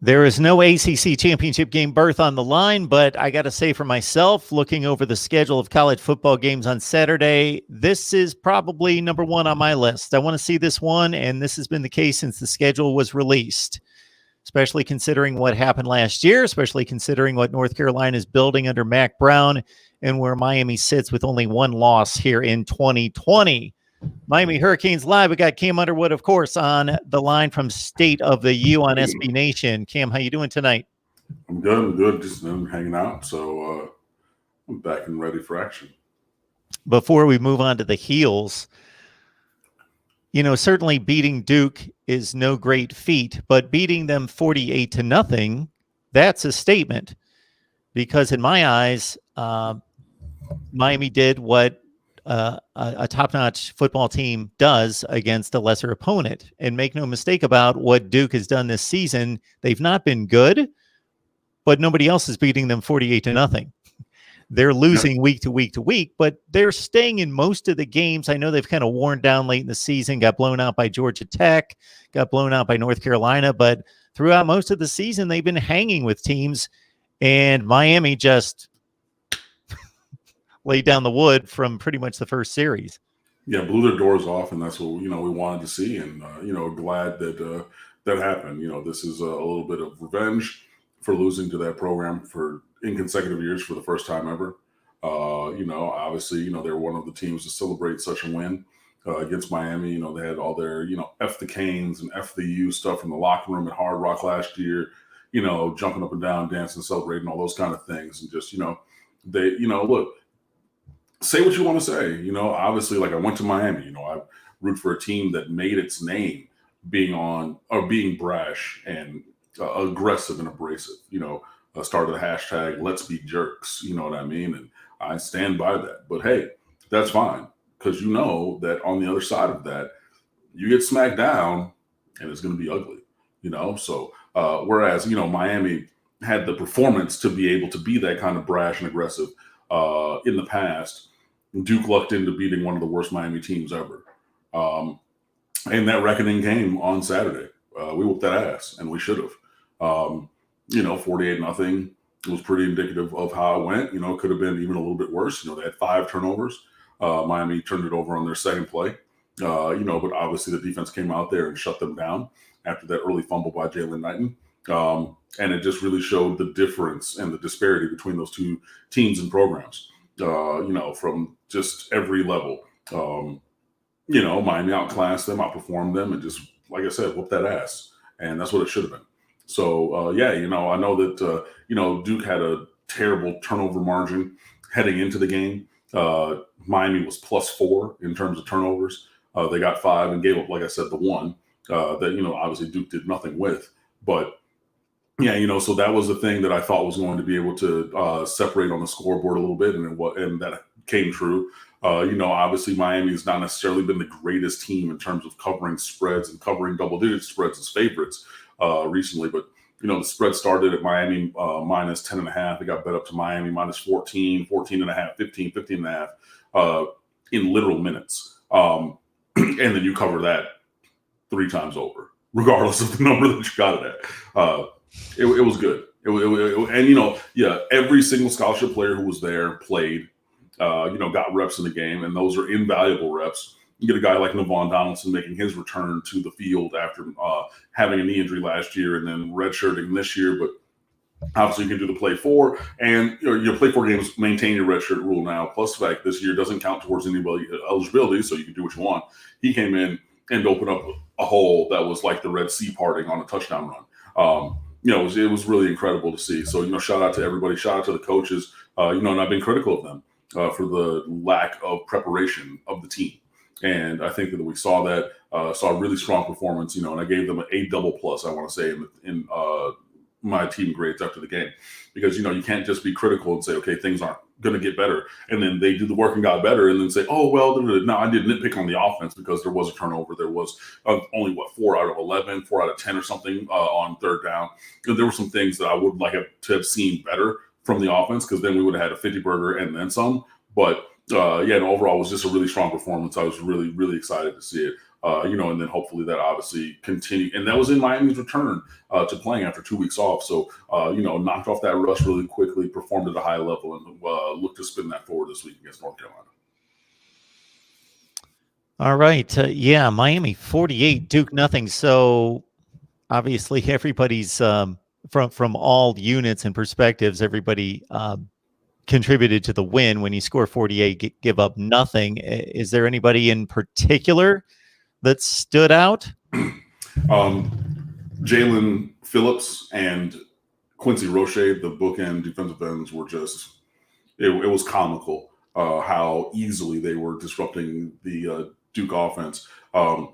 There is no ACC championship game berth on the line, but I got to say for myself, looking over the schedule of college football games on Saturday, this is probably number one on my list. I want to see this one, and this has been the case since the schedule was released, especially considering what happened last year, especially considering what North Carolina is building under Mack Brown and where Miami sits with only one loss here in 2020. Miami Hurricanes Live. We got Cam Underwood, of course, on the line from State of the U on SB Nation. Cam, how you doing tonight? I'm good. Just hanging out. So I'm back and ready for action. Before we move on to the heels, certainly beating Duke is no great feat, but beating them 48-0, that's a statement. Because in my eyes, Miami did what a top-notch football team does against a lesser opponent. And make no mistake about what Duke has done this season. They've not been good, but nobody else is beating them 48-0. They're losing week to week to week, but they're staying in most of the games. I know they've kind of worn down late in the season, got blown out by Georgia Tech, got blown out by North Carolina, but throughout most of the season, they've been hanging with teams, and Miami just laid down the wood from pretty much the first series. Yeah, blew their doors off, and that's what we wanted to see, and glad that that happened. This is a little bit of revenge for losing to that program in consecutive years for the first time ever. Obviously, they're one of the teams to celebrate such a win against Miami. They had all their F the Canes and F the U stuff in the locker room at Hard Rock last year. Jumping up and down, dancing, celebrating, all those kind of things, and just they look. Say what you want to say. Obviously, like I went to Miami. I root for a team that made its name being brash and aggressive and abrasive. Started the hashtag Let's Be Jerks. You know what I mean? And I stand by that. But hey, that's fine because that on the other side of that, you get smacked down and it's going to be ugly. So whereas Miami had the performance to be able to be that kind of brash and aggressive in the past. Duke lucked into beating one of the worst Miami teams ever. And that reckoning came on Saturday. We whooped that ass, and we should have. 48-0 was pretty indicative of how it went. It could have been even a little bit worse. They had 5 turnovers. Miami turned it over on their second play. But obviously the defense came out there and shut them down after that early fumble by Jalen Knighton. And it just really showed the difference and the disparity between those two teams and programs, from just every level. Miami outclassed them, outperformed them, and just, like I said, whooped that ass. And that's what it should have been. So, I know that, Duke had a terrible turnover margin heading into the game. Miami was +4 in terms of turnovers. They got 5 and gave up, like I said, the 1 that, obviously Duke did nothing with. But yeah, so that was the thing that I thought was going to be able to separate on the scoreboard a little bit, and that came true. Obviously Miami has not necessarily been the greatest team in terms of covering spreads and covering double-digit spreads as favorites recently, but the spread started at Miami minus 10.5. It got bet up to Miami minus 14, 14.5, 15, 15.5 in literal minutes, and then you cover that 3 times over, regardless of the number that you got it at. It was good. And every single scholarship player who was there played, got reps in the game, and those are invaluable reps. You get a guy like Navon Donaldson making his return to the field after having a knee injury last year and then redshirting this year, but obviously you can do the play 4, and your play 4 games maintain your redshirt rule now. Plus the fact this year doesn't count towards anybody eligibility, so you can do what you want. He came in and opened up a hole that was like the Red Sea parting on a touchdown run. It was really incredible to see. So, shout out to everybody. Shout out to the coaches. And I've been critical of them for the lack of preparation of the team. And I think that we saw that, saw a really strong performance, and I gave them an A++, I want to say, in my team grades after the game. Because, you can't just be critical and say, okay, things aren't going to get better. And then they do the work and got better and then say, oh, well, no, I did nitpick on the offense because there was a turnover. There was only, 4 out of 11, 4 out of 10 or something on third down. And there were some things that I would like to have seen better from the offense, because then we would have had a 50-burger and then some. But, and overall, it was just a really strong performance. I was really, really excited to see it. And then hopefully that obviously continue. And that was in Miami's return to playing after 2 weeks off. So, knocked off that rust really quickly, performed at a high level, and look to spin that forward this week against North Carolina. All right. Miami 48, Duke nothing. So obviously everybody's from all units and perspectives, everybody contributed to the win. When you score 48, give up nothing. Is there anybody in particular that stood out? Jalen Phillips and Quincy Roche, the bookend defensive ends, were just it was comical how easily they were disrupting the Duke offense. I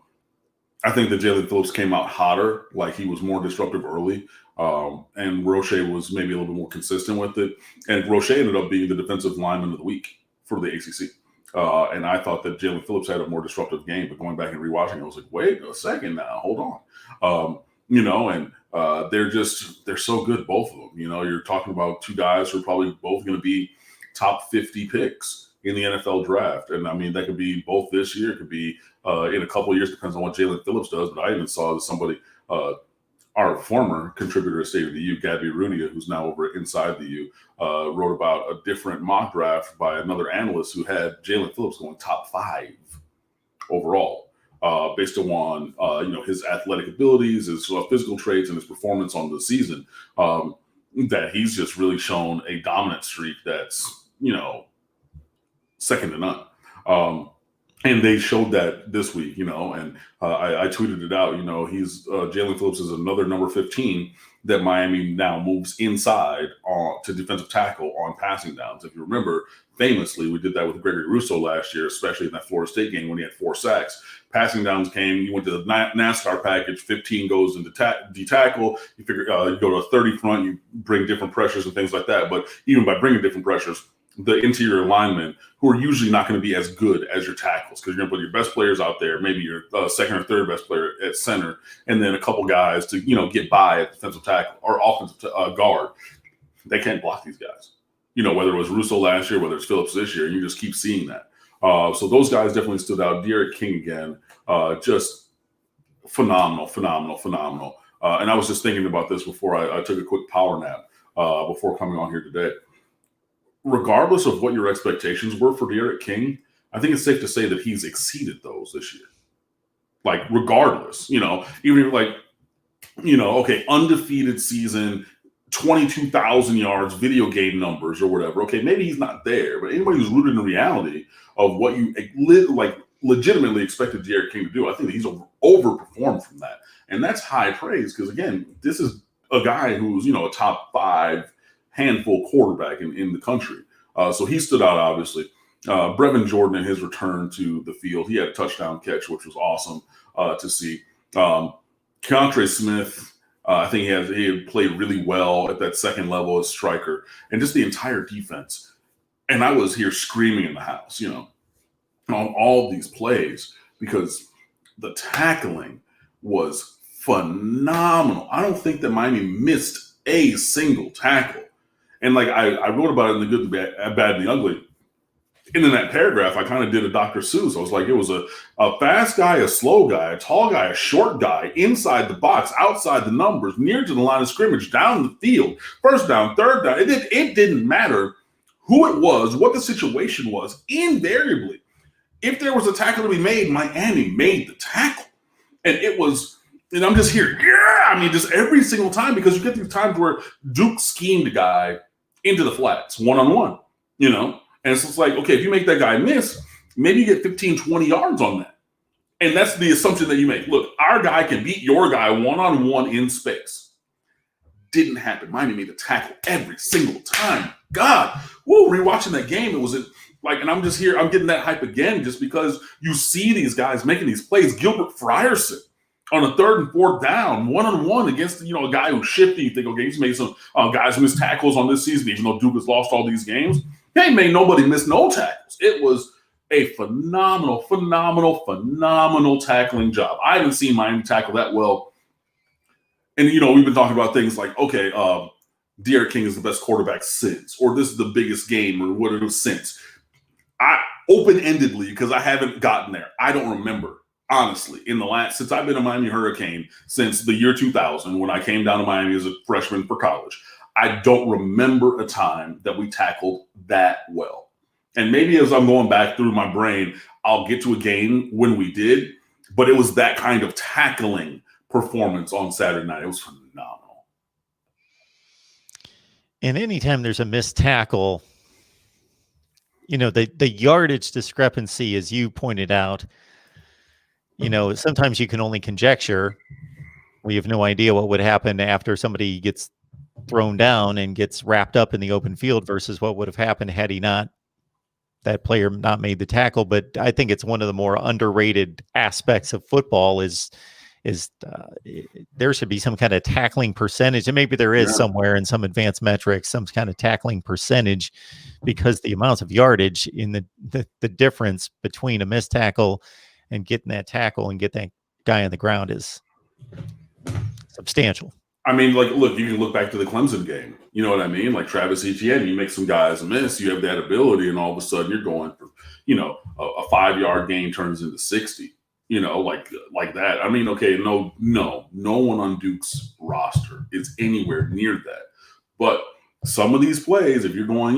think that Jalen Phillips came out hotter, like he was more disruptive early, and Roche was maybe a little bit more consistent with it. And Roche ended up being the defensive lineman of the week for the ACC. And I thought that Jalen Phillips had a more disruptive game, but going back and rewatching it, I was like, wait a second now, hold on. They're so good, both of them. You're talking about two guys who are probably both going to be top 50 picks in the NFL draft. And I mean, that could be both this year, it could be in a couple of years, depends on what Jalen Phillips does. But I even saw that somebody, our former contributor at State of the U, Gabby Rudia, who's now over at Inside the U, wrote about a different mock draft by another analyst who had Jalen Phillips going top 5 overall, based on his athletic abilities, his physical traits, and his performance on the season. That he's just really shown a dominant streak that's second to none. And they showed that this week, and I tweeted it out. He's Jalen Phillips is another number 15 that Miami now moves inside to defensive tackle on passing downs. If you remember, famously, we did that with Gregory Rousseau last year, especially in that Florida State game when he had 4 sacks. Passing downs came, you went to the NASCAR package, 15 goes into D-tackle. You figure you go to a 30 front, you bring different pressures and things like that. But even by bringing different pressures, the interior linemen, who are usually not going to be as good as your tackles, because you're going to put your best players out there, maybe your second or third best player at center, and then a couple guys to get by at defensive tackle or offensive guard. They can't block these guys. Whether it was Russo last year, whether it's Phillips this year, and you just keep seeing that. So those guys definitely stood out. Derek King again, just phenomenal. And I was just thinking about this before I took a quick power nap before coming on here today. Regardless of what your expectations were for Derek King, I think it's safe to say that he's exceeded those this year. Like, regardless, even like, okay, undefeated season, 22,000 yards, video game numbers or whatever. Okay, maybe he's not there, but anybody who's rooted in reality of what you legitimately expected Derek King to do, I think that he's overperformed from that. And that's high praise because, again, this is a guy who's, a top 5 handful quarterback in the country. So he stood out, obviously. Brevin Jordan in his return to the field, he had a touchdown catch, which was awesome to see. Keontre Smith, I think he had played really well at that second level as striker, and just the entire defense. And I was here screaming in the house, on all these plays because the tackling was phenomenal. I don't think that Miami missed a single tackle. And I wrote about it in the good, the bad, and the ugly. And in that paragraph, I kind of did a Dr. Seuss. I was like, it was a fast guy, a slow guy, a tall guy, a short guy, inside the box, outside the numbers, near to the line of scrimmage, down the field, first down, third down. It didn't matter who it was, what the situation was. Invariably, if there was a tackle to be made, Miami made the tackle. And it was, and I'm just here, just every single time, because you get these times where Duke schemed a guy into the flats, one-on-one, And it's just like, okay, if you make that guy miss, maybe you get 15, 20 yards on that. And that's the assumption that you make. Look, our guy can beat your guy one-on-one in space. Didn't happen. Miami made a tackle every single time. God, rewatching that game, it was and I'm just here, I'm getting that hype again just because you see these guys making these plays. Gilbert Frierson on a 3rd and 4th down, one-on-one against, a guy who's shifty. You think, okay, he's made some guys miss tackles on this season, even though Duke has lost all these games. He ain't made nobody miss no tackles. It was a phenomenal tackling job. I haven't seen Miami tackle that well. And, we've been talking about things like, okay, Derek King is the best quarterback since, or this is the biggest game, or whatever since. Open-endedly, because I haven't gotten there. I don't remember. honestly, since I've been a Miami Hurricane since the year 2000, when I came down to Miami as a freshman for college, I don't remember a time that we tackled that well. And maybe as I'm going back through my brain, I'll get to a game when we did, but it was that kind of tackling performance on Saturday night. It was phenomenal. And anytime there's a missed tackle, the yardage discrepancy, as you pointed out, sometimes you can only conjecture. We have no idea what would happen after somebody gets thrown down and gets wrapped up in the open field versus what would have happened had that player not made the tackle. But I think it's one of the more underrated aspects of football is there should be some kind of tackling percentage, and maybe there is somewhere in some advanced metrics, some kind of tackling percentage, because the amounts of yardage in the difference between a missed tackle and getting that tackle and get that guy on the ground is substantial. I mean, like, look, you can look back to the Clemson game. You know what I mean? Like Travis Etienne, you make some guys miss, you have that ability, and all of a sudden you're going for, a 5-yard gain turns into 60. Like that. I mean, okay, no one on Duke's roster is anywhere near that. But some of these plays, if you're going,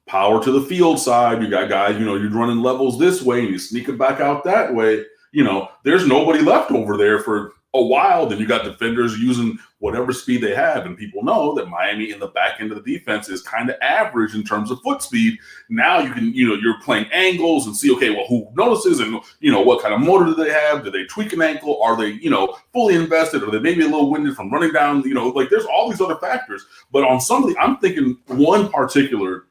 power to the field side, you got guys, you're running levels this way and you sneak it back out that way, there's nobody left over there for a while. Then you got defenders using whatever speed they have, and people know that Miami in the back end of the defense is kind of average in terms of foot speed. Now you can, you're playing angles and see, okay, well, who notices, and what kind of motor do they have? Do they tweak an ankle? Are they, fully invested? Are they maybe a little winded from running down? There's all these other factors. But on some of I'm thinking one particular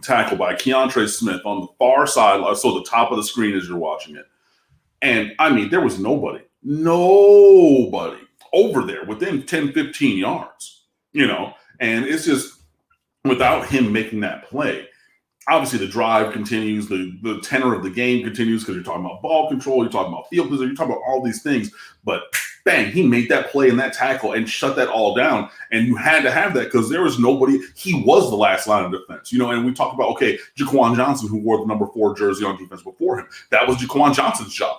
tackle by Keontre Smith on the far side, so the top of the screen as you're watching it. And I mean, there was nobody over there within 10, 15 yards, and it's just without him making that play. Obviously, the drive continues, the tenor of the game continues, because you're talking about ball control, you're talking about field position, you're talking about all these things. But bang, he made that play and that tackle and shut that all down. And you had to have that because there was nobody. He was the last line of defense, and we talk about, okay, Jaquan Johnson, who wore the number 4 jersey on defense before him. That was Jaquan Johnson's job.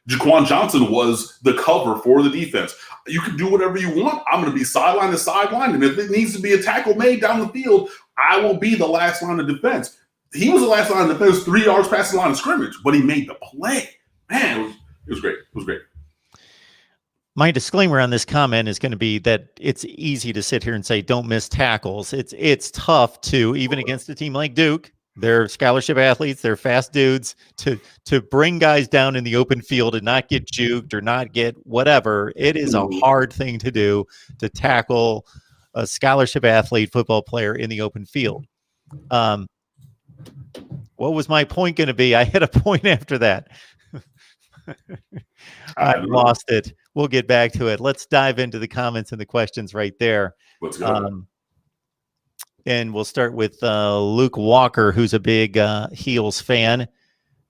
Jaquan Johnson was the cover for the defense. You can do whatever you want. I'm going to be sideline to sideline. And if it needs to be a tackle made down the field, I will be the last line of defense. He was the last line of defense 3 yards past the line of scrimmage, but he made the play. Man, it was great. It was great. My disclaimer on this comment is going to be that it's easy to sit here and say, don't miss tackles. It's tough to, even against a team like Duke, they're scholarship athletes, they're fast dudes, to bring guys down in the open field and not get juked or not get whatever. It is a hard thing to do, to tackle a scholarship athlete football player in the open field. What was my point going to be? I had a point after that. I lost it. We'll get back to it. Let's dive into the comments and the questions right there. Let's go. And we'll start with Luke Walker, who's a big Heels fan.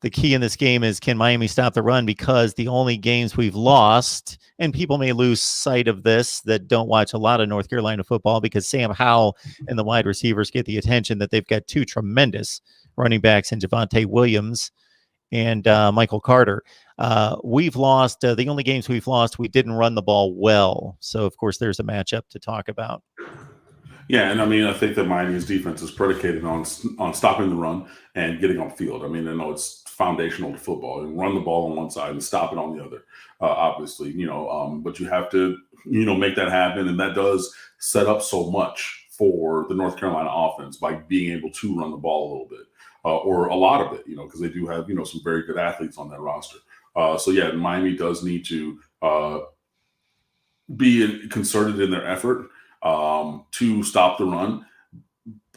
The key in this game is, can Miami stop the run? Because the only games we've lost, and people may lose sight of this that don't watch a lot of North Carolina football, because Sam Howell and the wide receivers get the attention, that they've got 2 tremendous running backs in Javonte Williams and Michael Carter. We've lost, the only games we've lost, we didn't run the ball well. So, of course, there's a matchup to talk about. Yeah, and I mean, I think that Miami's defense is predicated on stopping the run and getting on field. I mean, I know it's foundational to football. You run the ball on one side and stop it on the other, obviously, but you have to, make that happen. And that does set up so much for the North Carolina offense by being able to run the ball a little bit, or a lot of it, because they do have, some very good athletes on that roster. So, yeah, Miami does need to be concerted in their effort to stop the run.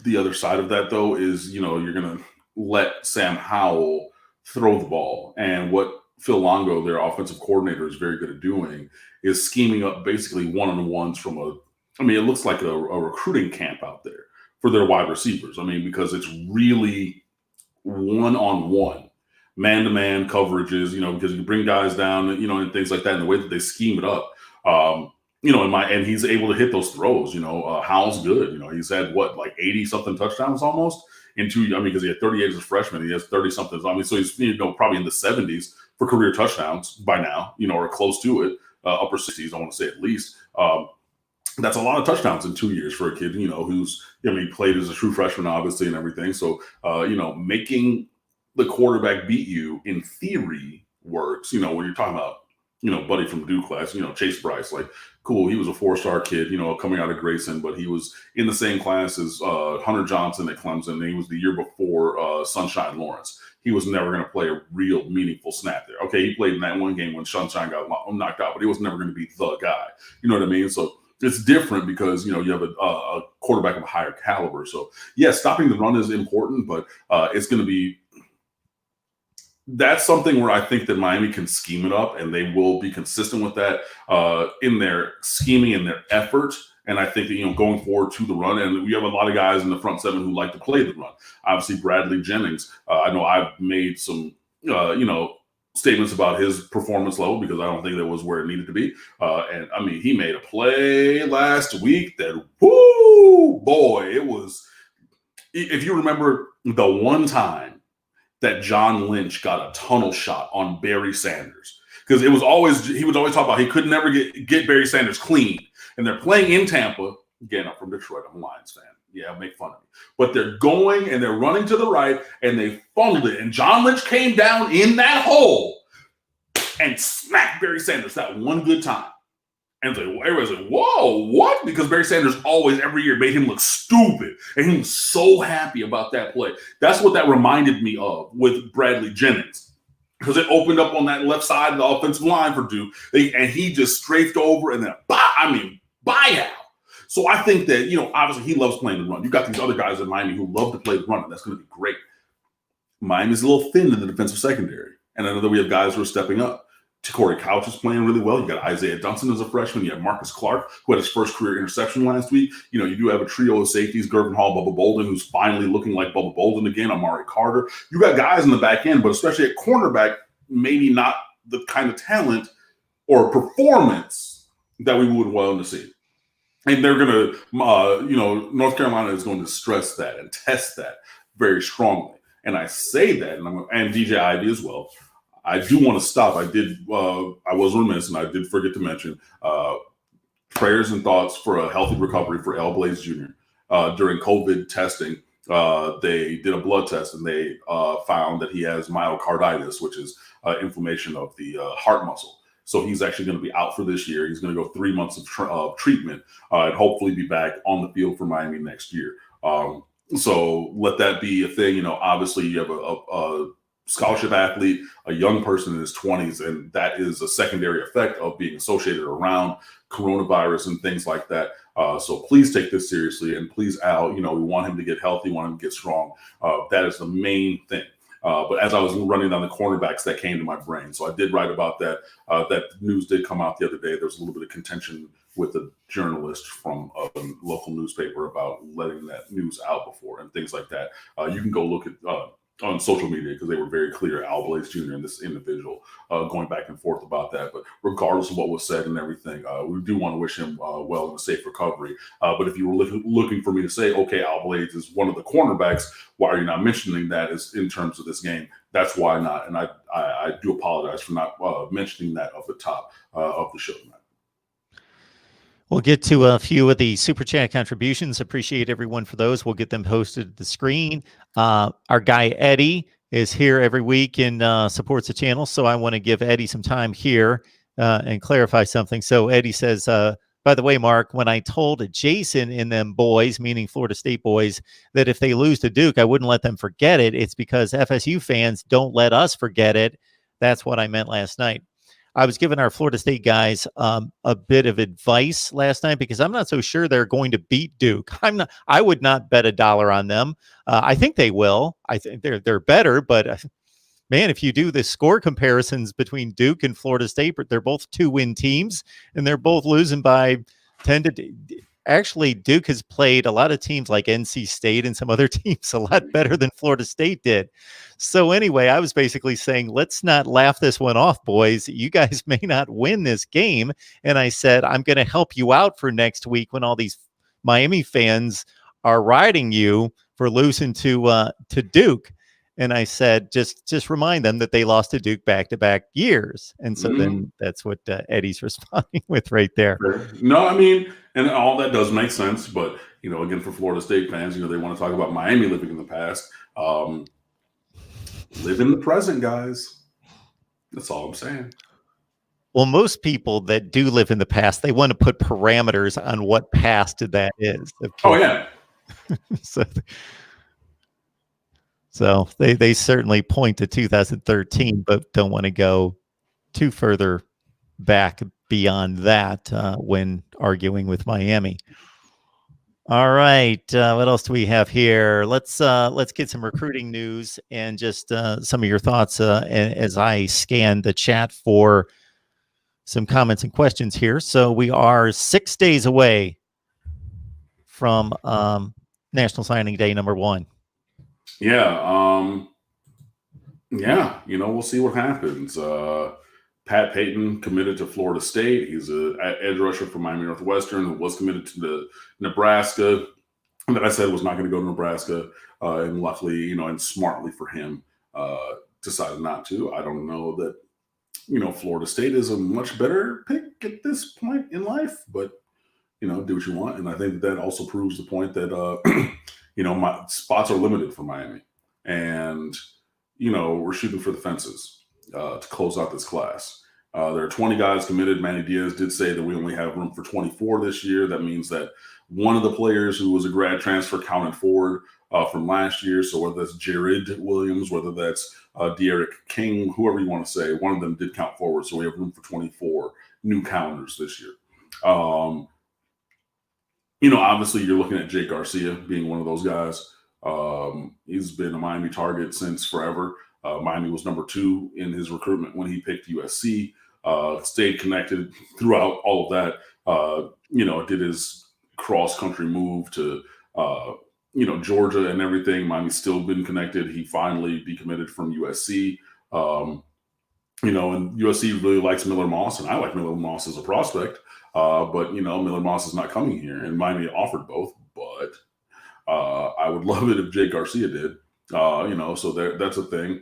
The other side of that, though, is, you're going to let Sam Howell throw the ball. And what Phil Longo, their offensive coordinator, is very good at doing is scheming up basically one-on-ones from it looks like a recruiting camp out there for their wide receivers. I mean, because it's really one-on-one, man-to-man coverages, because you bring guys down, and things like that, and the way that they scheme it up. And he's able to hit those throws. Howell's good. He's had 80-something touchdowns almost in 2 years. I mean, because he had 38 as a freshman, he has 30-something. I mean, so he's probably in the 70s for career touchdowns by now, or close to it, upper 60s, I want to say at least. That's a lot of touchdowns in 2 years for a kid, who's, played as a true freshman, obviously, and everything. So, making the quarterback beat you in theory works, when you're talking about, buddy from Duke class, Chase Bryce, like, cool. He was a 4-star kid, coming out of Grayson, but he was in the same class as Hunter Johnson at Clemson. And he was the year before Sunshine Lawrence. He was never going to play a real meaningful snap there. Okay, he played in that one game when Sunshine got knocked out, but he was never going to be the guy. You know what I mean? So it's different because, you have a quarterback of a higher caliber. So, yeah, stopping the run is important, but it's going to be – that's something where I think that Miami can scheme it up, and they will be consistent with that in their scheming and their effort. And I think that, going forward to the run, and we have a lot of guys in the front seven who like to play the run. Obviously, Bradley Jennings, I know I've made some, statements about his performance level because I don't think that was where it needed to be. And I mean, he made a play last week that, whoo, boy, it was, if you remember the one time that John Lynch got a tunnel shot on Barry Sanders, because he would always talk about he could never get Barry Sanders clean. And they're playing in Tampa. Again, I'm from Detroit. I'm a Lions fan. Yeah, make fun of me. But they're going and they're running to the right, and they funneled it. And John Lynch came down in that hole and smacked Barry Sanders that one good time. And everybody's like, whoa, what? Because Barry Sanders always, every year, made him look stupid. And he was so happy about that play. That's what that reminded me of with Bradley Jennings. Because it opened up on that left side of the offensive line for Duke. And he just strafed over and then, buyout. So I think that, obviously he loves playing the run. You got these other guys in Miami who love to play the run, and that's going to be great. Miami's a little thin in the defensive secondary. And I know that we have guys who are stepping up. Corey Couch is playing really well. You got Isaiah Dunson as a freshman. You have Marcus Clark, who had his first career interception last week. You do have a trio of safeties, Gervin Hall, Bubba Bolden, who's finally looking like Bubba Bolden again, Amari Carter. You got guys in the back end, but especially at cornerback, maybe not the kind of talent or performance that we would want to see. And they're going to, North Carolina is going to stress that and test that very strongly. And I say that, and DJ Ivey as well. I do want to stop. I was remiss, and I did forget to mention prayers and thoughts for a healthy recovery for L. Blaze Jr. During COVID testing, they did a blood test, and they found that he has myocarditis, which is inflammation of the heart muscle. So he's actually going to be out for this year. He's going to go 3 months of treatment and hopefully be back on the field for Miami next year. So let that be a thing. Obviously you have a scholarship athlete, a young person in his 20s, and that is a secondary effect of being associated around coronavirus and things like that. So please take this seriously, and please, Al, we want him to get healthy, want him to get strong. That is the main thing. But as I was running down the cornerbacks, that came to my brain. So I did write about that. That news did come out the other day. There was a little bit of contention with a journalist from a local newspaper about letting that news out before and things like that. You can go look at on social media because they were very clear, Al Blaze Jr. and this individual going back and forth about that. But regardless of what was said and everything, we do want to wish him well and a safe recovery. But if you were looking for me to say, okay, Al Blaze is one of the cornerbacks, why are you not mentioning that is in terms of this game? That's why not. And I do apologize for not mentioning that off the top of the show tonight. We'll get to a few of the Super Chat contributions. Appreciate everyone for those. We'll get them posted at the screen. Our guy Eddie is here every week and supports the channel, so I want to give Eddie some time here and clarify something. So Eddie says, by the way, Mark, when I told Jason and them boys, meaning Florida State boys, that if they lose to Duke, I wouldn't let them forget it. It's because FSU fans don't let us forget it. That's what I meant last night. I was giving our Florida State guys a bit of advice last night because I'm not so sure they're going to beat Duke. I would not bet $1 on them. I think they will. I think they're better, but man, if you do the score comparisons between Duke and Florida State, they're both 2-win teams, and they're both losing by 10 to. Actually, Duke has played a lot of teams like NC State and some other teams a lot better than Florida State did. So anyway, I was basically saying, let's not laugh this one off, boys. You guys may not win this game. And I said, I'm going to help you out for next week when all these Miami fans are riding you for losing to Duke. And I said, just remind them that they lost to Duke back-to-back years. And so Mhm. then that's what Eddie's responding with right there. Fair. No, I mean, and all that does make sense. But, again, for Florida State fans, they want to talk about Miami living in the past. Live in the present, guys. That's all I'm saying. Well, most people that do live in the past, they want to put parameters on what past that is. Oh, yeah. So they certainly point to 2013, but don't want to go too further back beyond that when arguing with Miami. All right, what else do we have here? Let's get some recruiting news and just some of your thoughts as I scan the chat for some comments and questions here. So we are 6 days away from National Signing Day #1. Yeah. Yeah. We'll see what happens. Pat Payton committed to Florida State. He's an edge rusher from Miami Northwestern who was committed to Nebraska. That I said was not going to go to Nebraska. And luckily, and smartly for him, decided not to. I don't know that, Florida State is a much better pick at this point in life, but, do what you want. And I think that also proves the point that, my spots are limited for Miami. And, we're shooting for the fences to close out this class. There are 20 guys committed. Manny Diaz did say that we only have room for 24 this year. That means that one of the players who was a grad transfer counted forward from last year. So whether that's Jared Williams, whether that's De'Eric King, whoever you want to say, one of them did count forward. So we have room for 24 new counters this year. Obviously you're looking at Jake Garcia being one of those guys. He's been a Miami target since forever. Miami was number 2 in his recruitment when he picked USC. Stayed connected throughout all of that. Did his cross-country move to, Georgia and everything. Miami's still been connected. He finally decommitted from USC. And USC really likes Miller Moss, and I like Miller Moss as a prospect. But, Miller Moss is not coming here, and Miami offered both. But I would love it if Jake Garcia did. So that's a thing.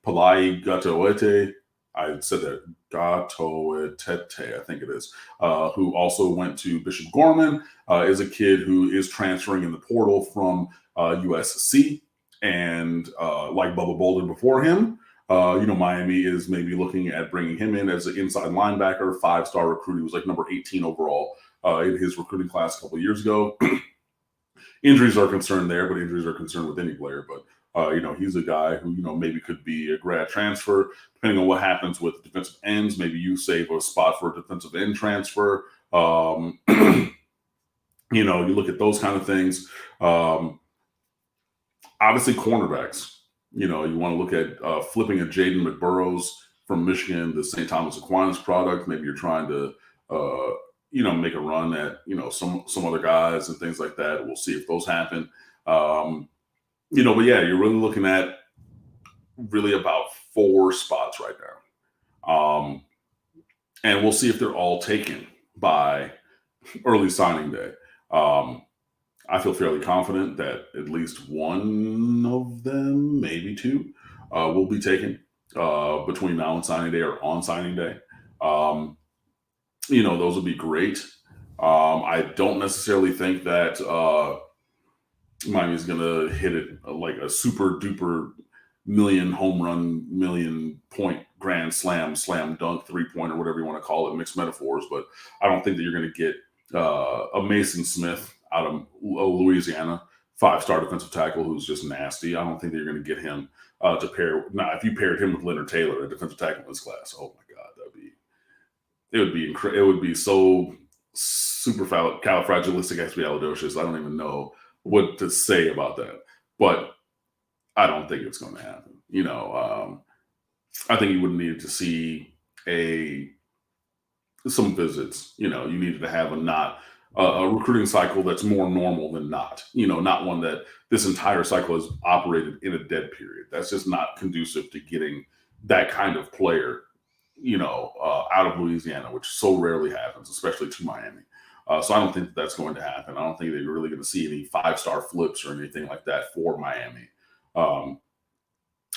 Palai Gatoete, I said that, Gatoetete, I think it is, who also went to Bishop Gorman, is a kid who is transferring in the portal from USC. And like Bubba Bolden before him, Miami is maybe looking at bringing him in as an inside linebacker, 5-star recruit. He was like number 18 overall in his recruiting class a couple of years ago. Injuries are concerned there, but injuries are concerned with any player. But, he's a guy who, maybe could be a grad transfer. Depending on what happens with defensive ends, maybe you save a spot for a defensive end transfer. You look at those kind of things. Obviously, cornerbacks. You want to look at flipping a Jaden McBurrows from Michigan, the St. Thomas Aquinas product. Maybe you're trying to make a run at, some other guys and things like that. We'll see if those happen. But yeah, you're really looking at really about 4 spots right now. And we'll see if they're all taken by early signing day. I feel fairly confident that at least one of them, maybe 2, will be taken between now and signing day or on signing day. Those would be great. I don't necessarily think that Miami's going to hit it like a super duper million home run, million point grand slam dunk, 3-pointer, whatever you want to call it, mixed metaphors. But I don't think that you're going to get a Mason Smith out of Louisiana, 5-star defensive tackle who's just nasty. I don't think that you're going to get him to pair. Now, if you paired him with Leonard Taylor, a defensive tackle in this class, oh my God, it would be so super califragilisticexpialidocious. I don't even know what to say about that, but I don't think it's going to happen. I think you would need to see some visits. You needed to have a recruiting cycle that's more normal than not. Not one that this entire cycle has operated in a dead period. That's just not conducive to getting that kind of player, out of Louisiana, which so rarely happens, especially to Miami. So I don't think that's going to happen. I don't think they're really going to see any 5-star flips or anything like that for Miami.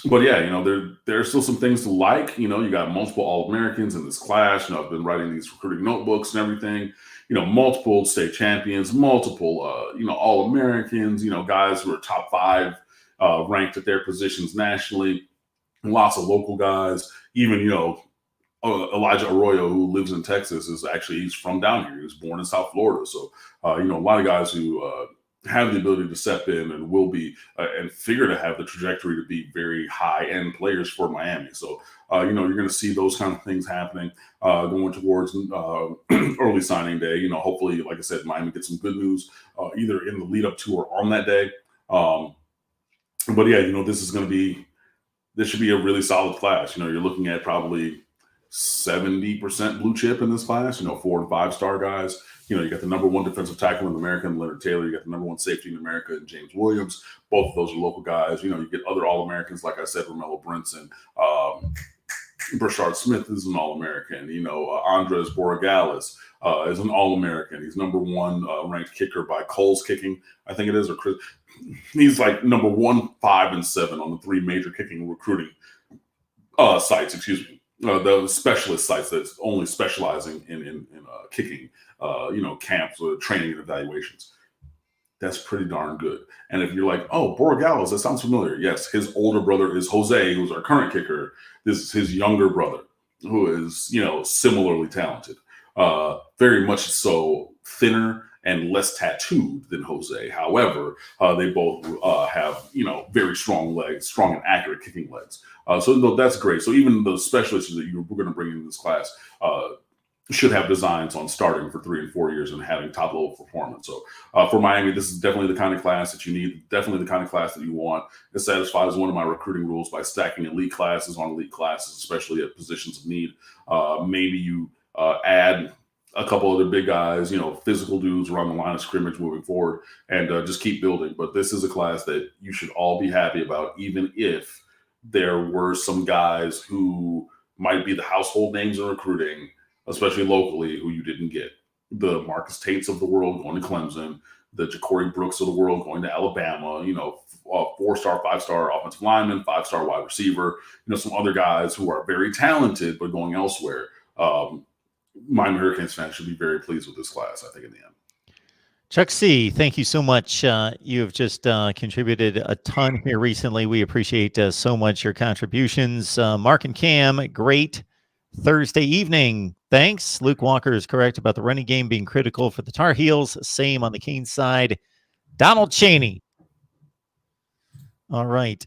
But yeah, there are still some things to like. You got multiple All-Americans in this class. I've been writing these recruiting notebooks and everything. Multiple state champions, multiple All-Americans. Guys who are top five ranked at their positions nationally. Lots of local guys. Even Elijah Arroyo, who lives in Texas, he's from down here. He was born in South Florida. So a lot of guys who have the ability to step in and will be and figure to have the trajectory to be very high end players for Miami. So you're going to see those kind of things happening going towards early signing day. Hopefully, like I said, Miami gets some good news either in the lead up to or on that day. But yeah, this should be a really solid class. You're looking at probably 70% blue chip in this class, 4 and 5 star guys. You got the number one defensive tackle in America, Leonard Taylor. You got the number one safety in America, James Williams. Both of those are local guys. You get other All-Americans, like I said, Romello Brinson. Brashard Smith is an All-American. Andres Borregales is an All-American. He's number one ranked kicker by Cole's Kicking, I think it is, or Chris. He's like number 1, 5, and 7 on the 3 major kicking recruiting sites. Excuse me. The specialist sites that's only specializing in kicking, camps or training and evaluations. That's pretty darn good. And if you're like, oh, Borregales, that sounds familiar. Yes, his older brother is Jose, who's our current kicker. This is his younger brother, who is, similarly talented. Very much so thinner and less tattooed than Jose. However, they both have, very strong legs, strong and accurate kicking legs. So that's great. So even the specialists that we're going to bring into this class should have designs on starting for 3 and 4 years and having top level performance. So for Miami, this is definitely the kind of class that you need, definitely the kind of class that you want. It satisfies one of my recruiting rules by stacking elite classes on elite classes, especially at positions of need. Maybe you add a couple other big guys, physical dudes around the line of scrimmage moving forward, and just keep building. But this is a class that you should all be happy about, even if there were some guys who might be the household names in recruiting, especially locally, who you didn't get. The Marcus Tates of the world going to Clemson, the Ja'Cory Brooks of the world going to Alabama, 4-star, 5-star offensive lineman, 5-star wide receiver, some other guys who are very talented but going elsewhere. Miami Hurricanes fans should be very pleased with this class, I think, in the end. Chuck C., thank you so much. You have just contributed a ton here recently. We appreciate so much your contributions. Mark and Cam, great Thursday evening. Thanks. Luke Walker is correct about the running game being critical for the Tar Heels. Same on the Canes side. Donald Chaney. All right.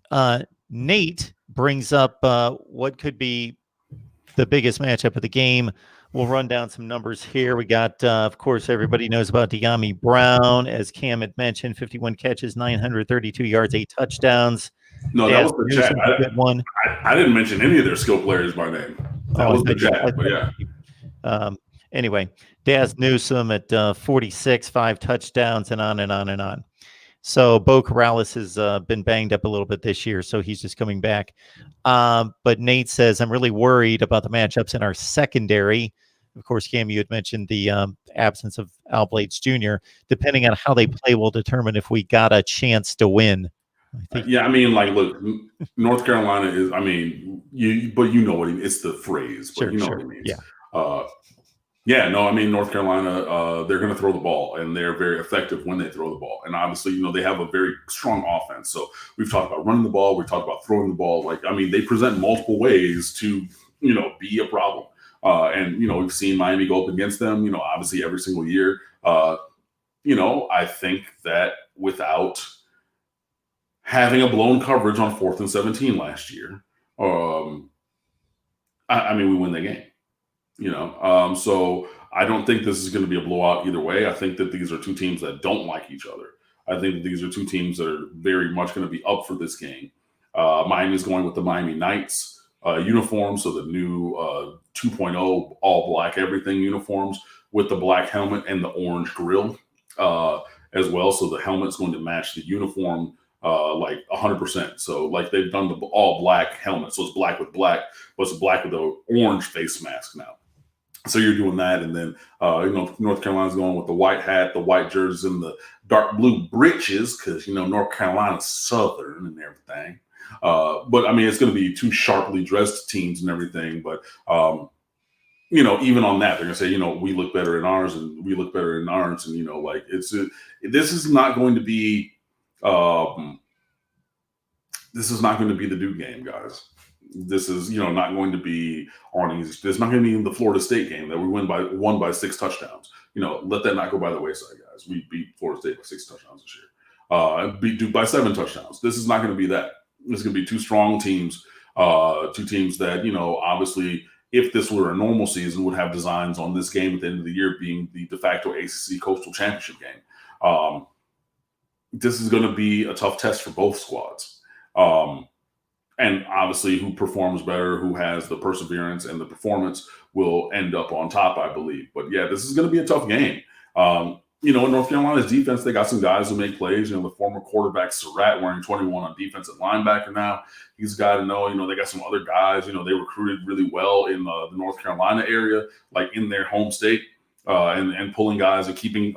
Nate brings up what could be the biggest matchup of the game. We'll run down some numbers here. We got, of course, everybody knows about De'Ami Brown. As Cam had mentioned, 51 catches, 932 yards, 8 touchdowns. No, that was the chat. I didn't mention any of their skill players by name. That was the chat, but yeah. Anyway, Daz Newsome at 46, 5 touchdowns, and on and on and on. So Bo Corrales has been banged up a little bit this year, so he's just coming back. But Nate says, I'm really worried about the matchups in our secondary. Of course, Cam, you had mentioned the absence of Al Blades Jr. Depending on how they play will determine if we got a chance to win. Yeah, look, North Carolina is, but you know what it's the phrase, but what it means. Yeah. North Carolina, they're going to throw the ball, and they're very effective when they throw the ball. And obviously, they have a very strong offense. So we've talked about running the ball. We've talked about throwing the ball. They present multiple ways to, be a problem. And we've seen Miami go up against them, obviously every single year. I think that without having a blown coverage on 4th and 17 last year, we win the game. So I don't think this is going to be a blowout either way. I think that these are two teams that don't like each other. I think that these are two teams that are very much going to be up for this game. Miami's going with the Miami Knights uniform, so the new 2.0 all black everything uniforms with the black helmet and the orange grill as well. So the helmet's going to match the uniform 100%. So they've done the all black helmet. So it's black with black, but it's black with an orange face mask now. So you're doing that. And then, North Carolina's going with the white hat, the white jerseys, and the dark blue breeches because, North Carolina's Southern and everything. But I mean, it's going to be two sharply dressed teams and everything. But even on that, they're going to say, we look better in ours, and we look better in ours, and like this is not going to be this is not going to be the Duke game, guys. This is not going to be on easy. It's not going to be the Florida State game that we won by 6 touchdowns. Let that not go by the wayside, guys. We beat Florida State by 6 touchdowns this year. Beat Duke by 7 touchdowns. This is not going to be that. This is going to be 2 strong teams, 2 teams that obviously, if this were a normal season, would have designs on this game at the end of the year being the de facto ACC Coastal Championship game. This is going to be a tough test for both squads. And obviously, who performs better, who has the perseverance and the performance will end up on top, I believe. But yeah, this is going to be a tough game. In North Carolina's defense, they got some guys who make plays. The former quarterback Surratt wearing 21 on defensive linebacker now. He's a guy to know. They got some other guys. They recruited really well in the North Carolina area, like in their home state, and pulling guys and keeping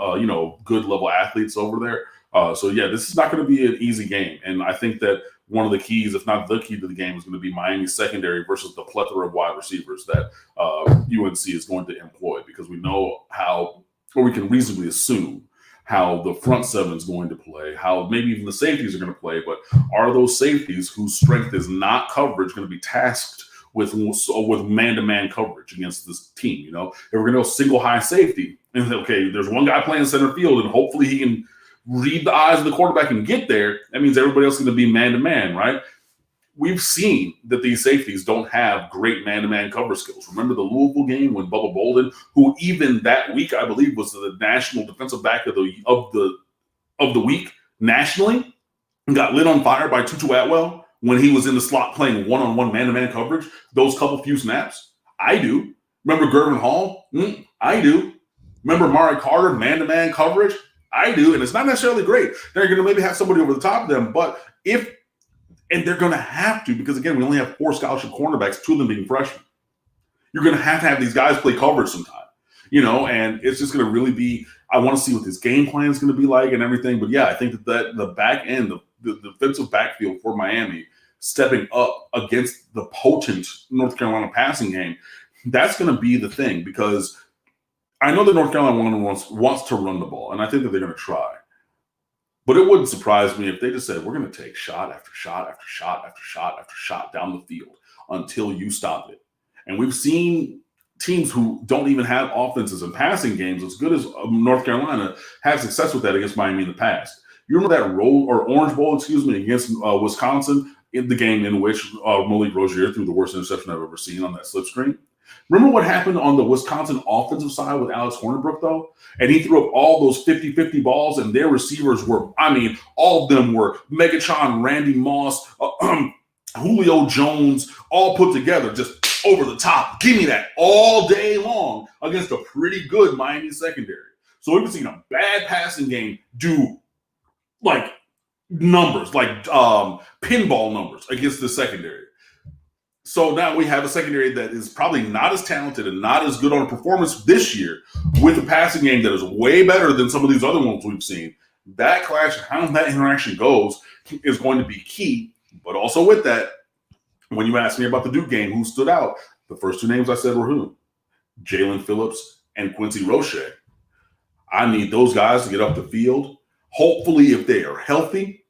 good level athletes over there. So yeah, this is not going to be an easy game, and I think that one of the keys, if not the key to the game, is going to be Miami's secondary versus the plethora of wide receivers that UNC is going to employ, because we know how, or we can reasonably assume how the front seven is going to play, how maybe even the safeties are going to play, but are those safeties whose strength is not coverage going to be tasked with man-to-man coverage against this team? If we're going to go single high safety, and okay, there's one guy playing center field, and hopefully he can read the eyes of the quarterback and get there, that means everybody else is going to be man-to-man, right? We've seen that these safeties don't have great man-to-man cover skills. Remember the Louisville game when Bubba Bolden, who even that week I believe was the national defensive back of the week nationally, got lit on fire by Tutu Atwell when he was in the slot playing one-on-one man-to-man coverage. Those few snaps, I do. Remember Gervin Hall? I do. Remember Mari Carter man-to-man coverage? I do, and it's not necessarily great. They're going to maybe have somebody over the top of them, and they're going to have to, because again, we only have 4 scholarship cornerbacks, 2 of them being freshmen. You're going to have these guys play coverage sometime, and it's just going to really be, I want to see what this game plan is going to be like and everything. But yeah, I think that the back end, the defensive backfield for Miami stepping up against the potent North Carolina passing game, that's going to be the thing, because I know that North Carolina wants to run the ball, and I think that they're going to try. But it wouldn't surprise me if they just said, we're going to take shot after shot after shot after shot after shot down the field until you stop it. And we've seen teams who don't even have offenses and passing games as good as North Carolina have success with that against Miami in the past. You remember that Orange Bowl, against Wisconsin, in the game in which Malik Rozier threw the worst interception I've ever seen on that slip screen? Remember what happened on the Wisconsin offensive side with Alex Hornibrook, though? And he threw up all those 50-50 balls, and their receivers were, all of them were Megatron, Randy Moss, Julio Jones, all put together, just over the top. Give me that all day long against a pretty good Miami secondary. So we've seen a bad passing game do, like, numbers, like pinball numbers against the secondary. So now we have a secondary that is probably not as talented and not as good on performance this year, with a passing game that is way better than some of these other ones we've seen. That clash, how that interaction goes, is going to be key. But also with that, when you asked me about the Duke game, who stood out, the first 2 names I said were who? Jalen Phillips and Quincy Roche. I need those guys to get up the field. Hopefully, if they are healthy,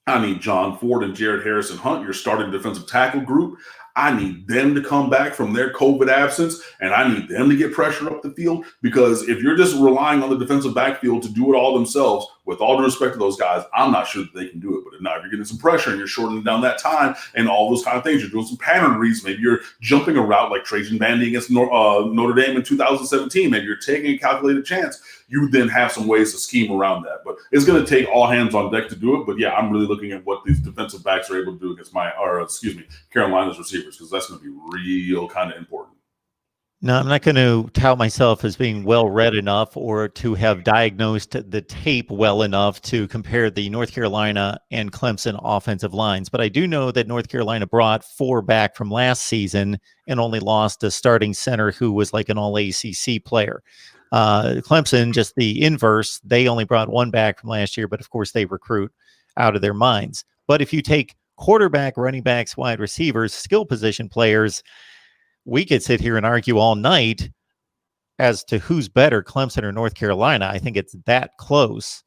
I need John Ford and Jared Harrison Hunt, your starting defensive tackle group. I need them to come back from their COVID absence, and I need them to get pressure up the field, because if you're just relying on the defensive backfield to do it all themselves, with all due respect to those guys, I'm not sure that they can do it. But if you're getting some pressure and you're shortening down that time and all those kind of things, you're doing some pattern reads. Maybe you're jumping a route like Trajan Bandy against Notre Dame in 2017. Maybe you're taking a calculated chance. You then have some ways to scheme around that. But it's going to take all hands on deck to do it. But yeah, I'm really looking at what these defensive backs are able to do against Carolina's receivers, because that's going to be real kind of important. No, I'm not going to tout myself as being well-read enough or to have diagnosed the tape well enough to compare the North Carolina and Clemson offensive lines. But I do know that North Carolina brought 4 back from last season and only lost a starting center who was like an all-ACC player. Clemson, just the inverse, they only brought 1 back from last year, but of course they recruit out of their minds. But if you take quarterback, running backs, wide receivers, skill position players, we could sit here and argue all night as to who's better, Clemson or North Carolina. I think it's that close.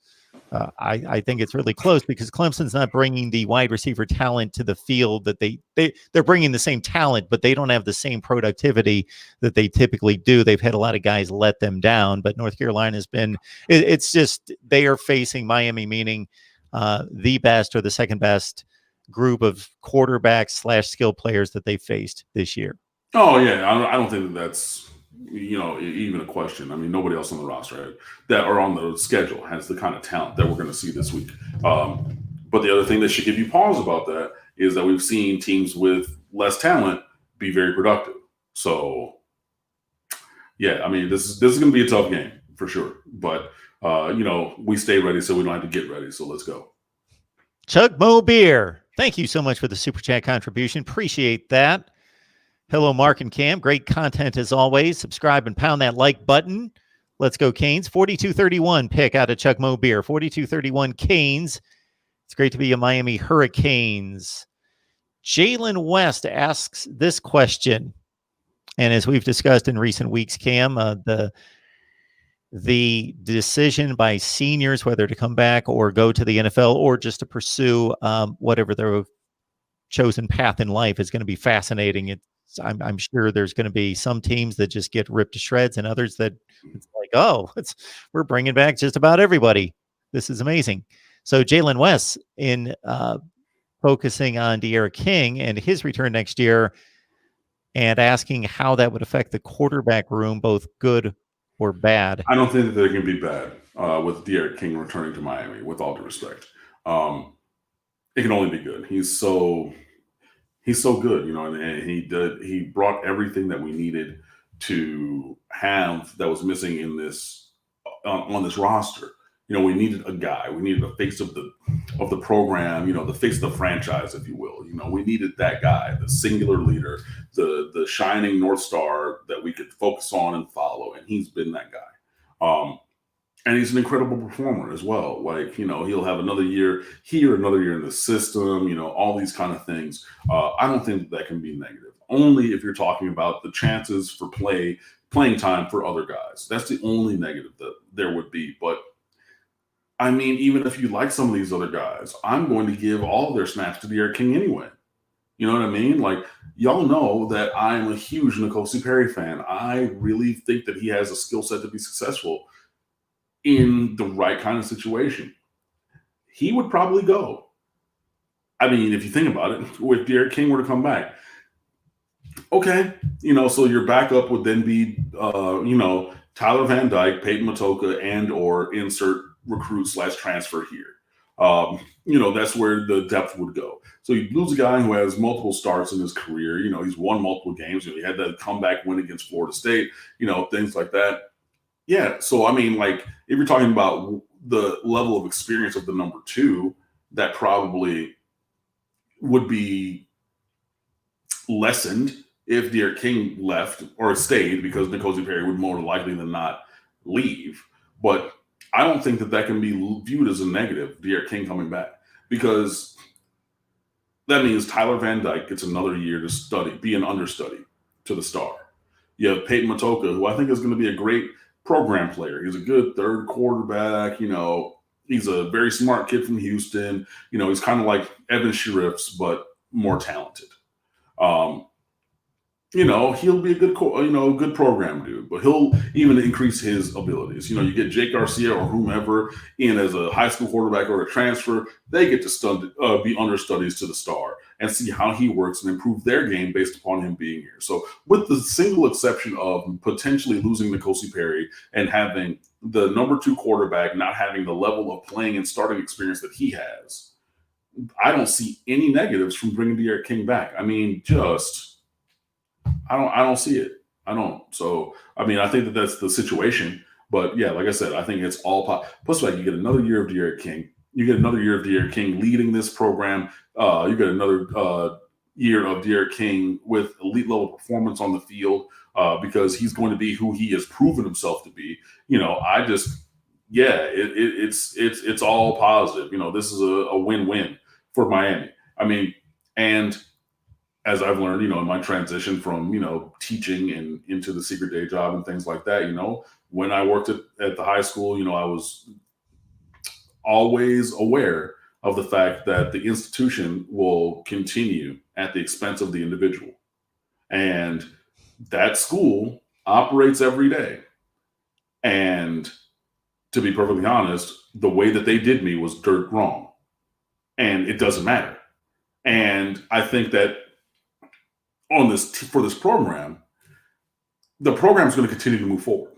I think it's really close because Clemson's not bringing the wide receiver talent to the field that they're bringing the same talent, but they don't have the same productivity that they typically do. They've had a lot of guys let them down, but North Carolina has been, it's just, they are facing Miami, meaning the best or the second best group of quarterbacks / skill players that they faced this year. Oh yeah, I don't think that's even a question. I mean, nobody else on the roster that are on the schedule has the kind of talent that we're going to see this week. But the other thing that should give you pause about that is that we've seen teams with less talent be very productive. So yeah, I mean, this is going to be a tough game for sure. But we stay ready, so we don't have to get ready. So let's go. Chug Mo Beer, thank you so much for the super chat contribution. Appreciate that. Hello, Mark and Cam. Great content as always. Subscribe and pound that like button. Let's go, Canes. 42-31 pick out of Chug Mo Beer. 42-31 Canes. It's great to be a Miami Hurricanes. Jalen West asks this question. And as we've discussed in recent weeks, Cam, the decision by seniors whether to come back or go to the NFL or just to pursue whatever their chosen path in life is going to be fascinating. I'm sure there's going to be some teams that just get ripped to shreds and others that it's like, oh, we're bringing back just about everybody. This is amazing. So Jalen West in focusing on De'Ara King and his return next year and asking how that would affect the quarterback room, both good or bad. I don't think that they're going to be bad with De'Ara King returning to Miami, with all due respect. It can only be good. He's so good, and he brought everything that we needed to have that was missing in this on this roster. We needed a guy. We needed a face of the program, the face of the franchise, if you will. We needed that guy, the singular leader, the shining North Star that we could focus on and follow. And he's been that guy. And he's an incredible performer as well. He'll have another year here, another year in the system, all these kind of things. I don't think that can be negative. Only if you're talking about the chances for playing time for other guys. That's the only negative that there would be. But I mean, even if you like some of these other guys, I'm going to give all of their snaps to De'Ara King anyway. You know what I mean? Y'all know that I'm a huge N'Kosi Perry fan. I really think that he has a skill set to be successful in the right kind of situation. He would probably go. I mean, if you think about it, if De'Ara King were to come back, okay, so your backup would then be, Tyler Van Dyke, Peyton Matoka, and or insert recruit / transfer here. That's where the depth would go. So you lose a guy who has multiple starts in his career. He's won multiple games. He had that comeback win against Florida State, things like that. Yeah. So, I mean, if you're talking about the level of experience of the number two, that probably would be lessened if De'Ara King left or stayed, because N'Kosi Perry would more likely than not leave. But I don't think that can be viewed as a negative, De'Ara King coming back, because that means Tyler Van Dyke gets another year to be an understudy to the star. You have Peyton Matoka, who I think is going to be a great program player. He's a good third quarterback. He's a very smart kid from Houston. He's kind of like Evan Sheriffs, but more talented. He'll be a good, good program dude, but he'll even increase his abilities. You get Jake Garcia or whomever in as a high school quarterback or a transfer. They get to be understudies to the star and see how he works and improve their game based upon him being here. So with the single exception of potentially losing N'Kosi Perry and having the number two quarterback not having the level of playing and starting experience that he has, I don't see any negatives from bringing De'Ara King back. I mean, I don't see it. I don't. So, I mean, I think that that's the situation. But yeah, like I said, I think it's all plus you get another year of De'Ara King. You get another year of De'Ara King leading this program. You get another year of De'Ara King with elite level performance on the field because he's going to be who he has proven himself to be. It's all positive. This is a win-win for Miami. I mean, And as I've learned, in my transition from, teaching and into the secret day job and things like that, when I worked at the high school, I was always aware of the fact that the institution will continue at the expense of the individual. And that school operates every day. And to be perfectly honest, the way that they did me was dirt wrong. And it doesn't matter. And I think that for this program, the program is going to continue to move forward.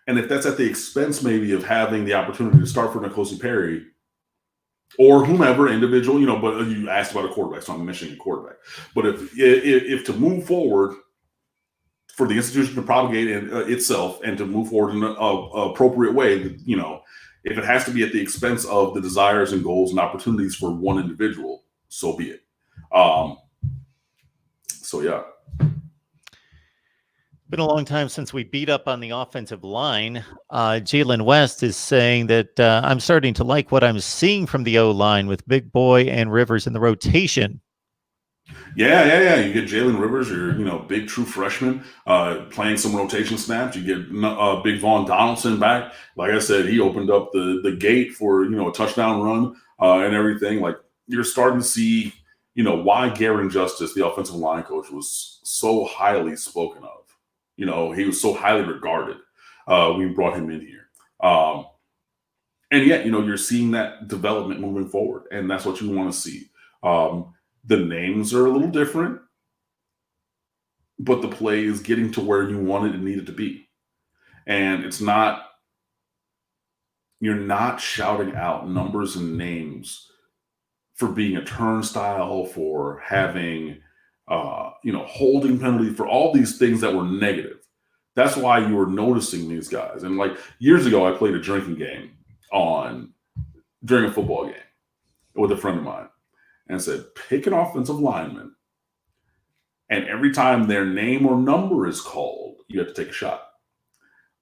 And if that's at the expense maybe of having the opportunity to start for N'Kosi Perry or whomever individual, but you asked about a quarterback, so I'm mentioning a quarterback. But if to move forward for the institution to propagate itself and to move forward in an appropriate way, if it has to be at the expense of the desires and goals and opportunities for one individual, so be it. So yeah. Been a long time since we beat up on the offensive line. Jalen West is saying that I'm starting to like what I'm seeing from the O-line with Big Boy and Rivers in the rotation. Yeah. You get Jalen Rivers, your big true freshman, playing some rotation snaps. You get Big Vaughn Donaldson back. Like I said, he opened up the gate for a touchdown run and everything. Like you're starting to see why Garen Justice, the offensive line coach, was so highly spoken of. He was so highly regarded. We brought him in here. And yet, you're seeing that development moving forward. And that's what you want to see. The names are a little different, but the play is getting to where you wanted and needed to be. And you're not shouting out numbers and names for being a turnstile, for having holding penalty, for all these things that were negative. That's why you were noticing these guys. And like years ago, I played a drinking game during a football game with a friend of mine and said, pick an offensive lineman. And every time their name or number is called, you have to take a shot.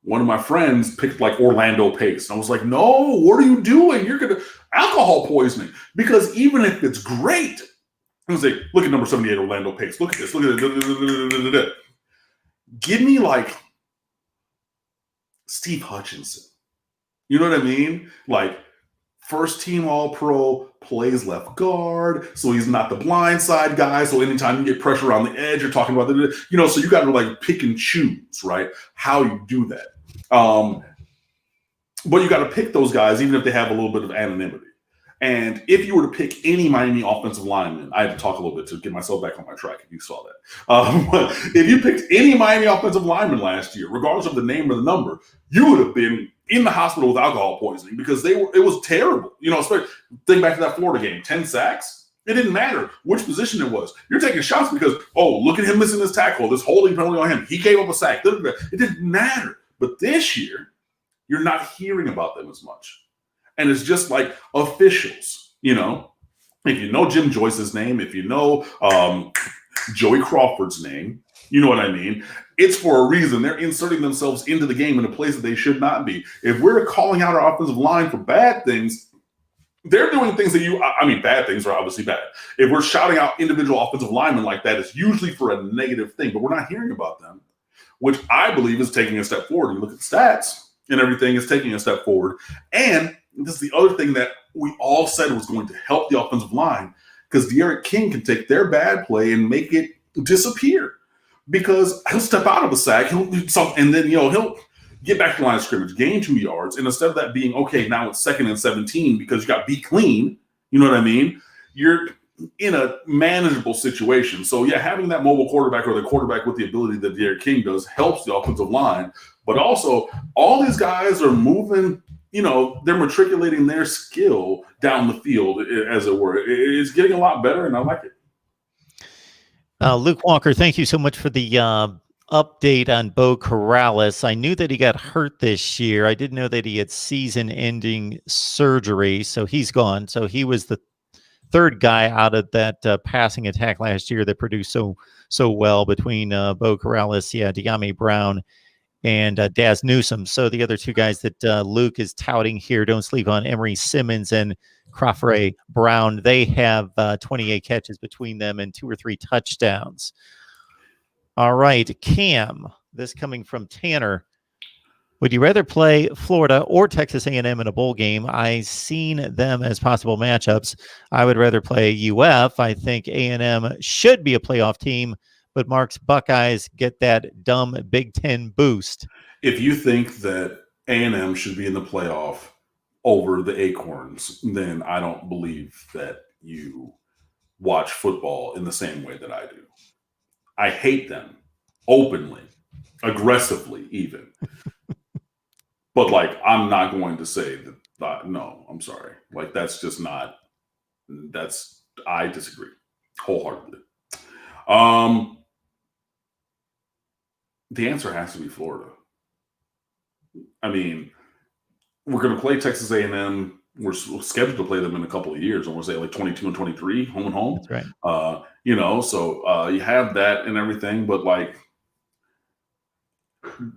One of my friends picked like Orlando Pace. And I was like, no, what are you doing? You're going to alcohol poisoning. Because even if it's great, I was like, look at number 78, Orlando Pace. Look at this. Look at it. Give me like Steve Hutchinson. You know what I mean? Like first team All-Pro, plays left guard, so he's not the blind side guy. So anytime you get pressure on the edge, you're talking about so you got to like pick and choose, right? How you do that. But you got to pick those guys, even if they have a little bit of anonymity. And if you were to pick any Miami offensive lineman, I had to talk a little bit to get myself back on my track, if you saw that. But if you picked any Miami offensive lineman last year, regardless of the name or the number, you would have been in the hospital with alcohol poisoning because it was terrible. Especially think back to that Florida game, 10 sacks. It didn't matter which position it was. You're taking shots because, look at him missing this tackle, this holding penalty on him. He gave up a sack. It didn't matter. But this year, you're not hearing about them as much. And it's just like officials, if you know Jim Joyce's name, if you know Joey Crawford's name, you know what I mean? It's for a reason. They're inserting themselves into the game in a place that they should not be. If we're calling out our offensive line for bad things, they're doing things that bad things are obviously bad. If we're shouting out individual offensive linemen like that, it's usually for a negative thing, but we're not hearing about them, which I believe is taking a step forward. You look at the stats and everything is taking a step forward. And this is the other thing that we all said was going to help the offensive line, because De'Aaron King can take their bad play and make it disappear, because he'll step out of a sack, he'll do something, and then he'll get back to the line of scrimmage, gain 2 yards, and instead of that being okay, now it's 2nd and 17 because you got be clean. You know what I mean? You're in a manageable situation. So yeah, having that mobile quarterback or the quarterback with the ability that De'Aaron King does helps the offensive line, but also all these guys are moving. They're matriculating their skill down the field, as it were. It's getting a lot better, and I like it. Luke Walker, thank you so much for the update on Bo Corrales. I knew that he got hurt this year. I didn't know that he had season-ending surgery, so he's gone. So he was the third guy out of that passing attack last year that produced so well between Bo Corrales, De'Ami Brown, and Daz Newsome. So the other two guys that Luke is touting here, don't sleep on Emery Simmons and Crawford, Brown. They have 28 catches between them and 2 or 3 touchdowns. All right, Cam, this coming from Tanner. Would you rather play Florida or Texas A&M in a bowl game? I've seen them as possible matchups. I would rather play UF. I think A&M should be a playoff team, but Mark's Buckeyes get that dumb Big Ten boost. If you think that A&M should be in the playoff over the Acorns, then I don't believe that you watch football in the same way that I do. I hate them openly, aggressively, even. But like, I'm not going to say that. No, I'm sorry. Like, that's just not. I disagree wholeheartedly. The answer has to be Florida. I mean, we're going to play Texas A&M. We're scheduled to play them in a couple of years. I want to say like 22 and 23, home and home. That's right. So you have that and everything, but like,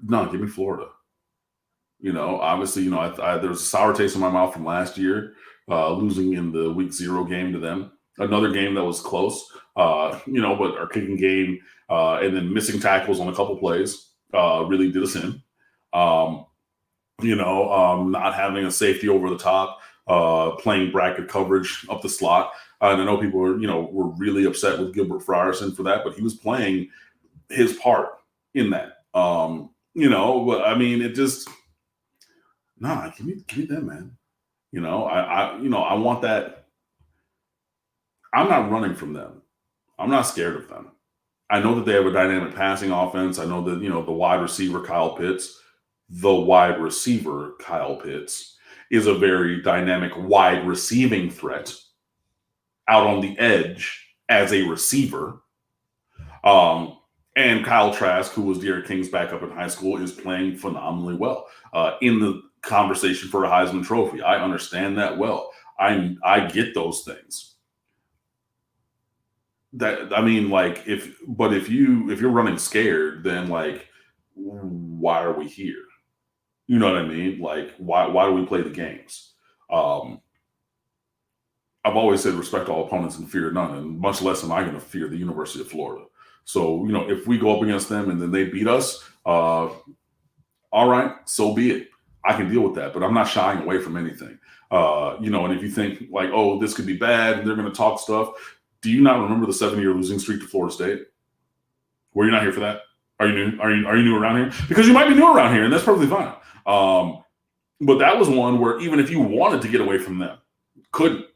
no, give me Florida. Obviously, there's a sour taste in my mouth from last year, losing in the week 0 game to them. Another game that was close, but our kicking game and then missing tackles on a couple plays really did us in. Not having a safety over the top, playing bracket coverage up the slot. And I know people were really upset with Gilbert Frierson for that, but he was playing his part in that. But I mean, it just. Nah, give me them, man. I want that. I'm not running from them. I'm not scared of them. I know that they have a dynamic passing offense. I know that, the wide receiver, Kyle Pitts, is a very dynamic wide receiving threat out on the edge as a receiver. And Kyle Trask, who was Derek King's backup in high school, is playing phenomenally well in the conversation for a Heisman Trophy. I understand that well. I get those things. If you're running scared, then like, why are we here? You know what I mean? Like, why do we play the games? I've always said respect all opponents and fear none, and much less am I going to fear the University of Florida. So, if we go up against them and then they beat us, all right, so be it. I can deal with that, but I'm not shying away from anything. And if you think like, oh, this could be bad and they're going to talk stuff, do you not remember the 7-year losing streak to Florida State? Were you not here for that? Are you new? Are you new around here? Because you might be new around here, and that's perfectly fine. But that was one where even if you wanted to get away from them, couldn't.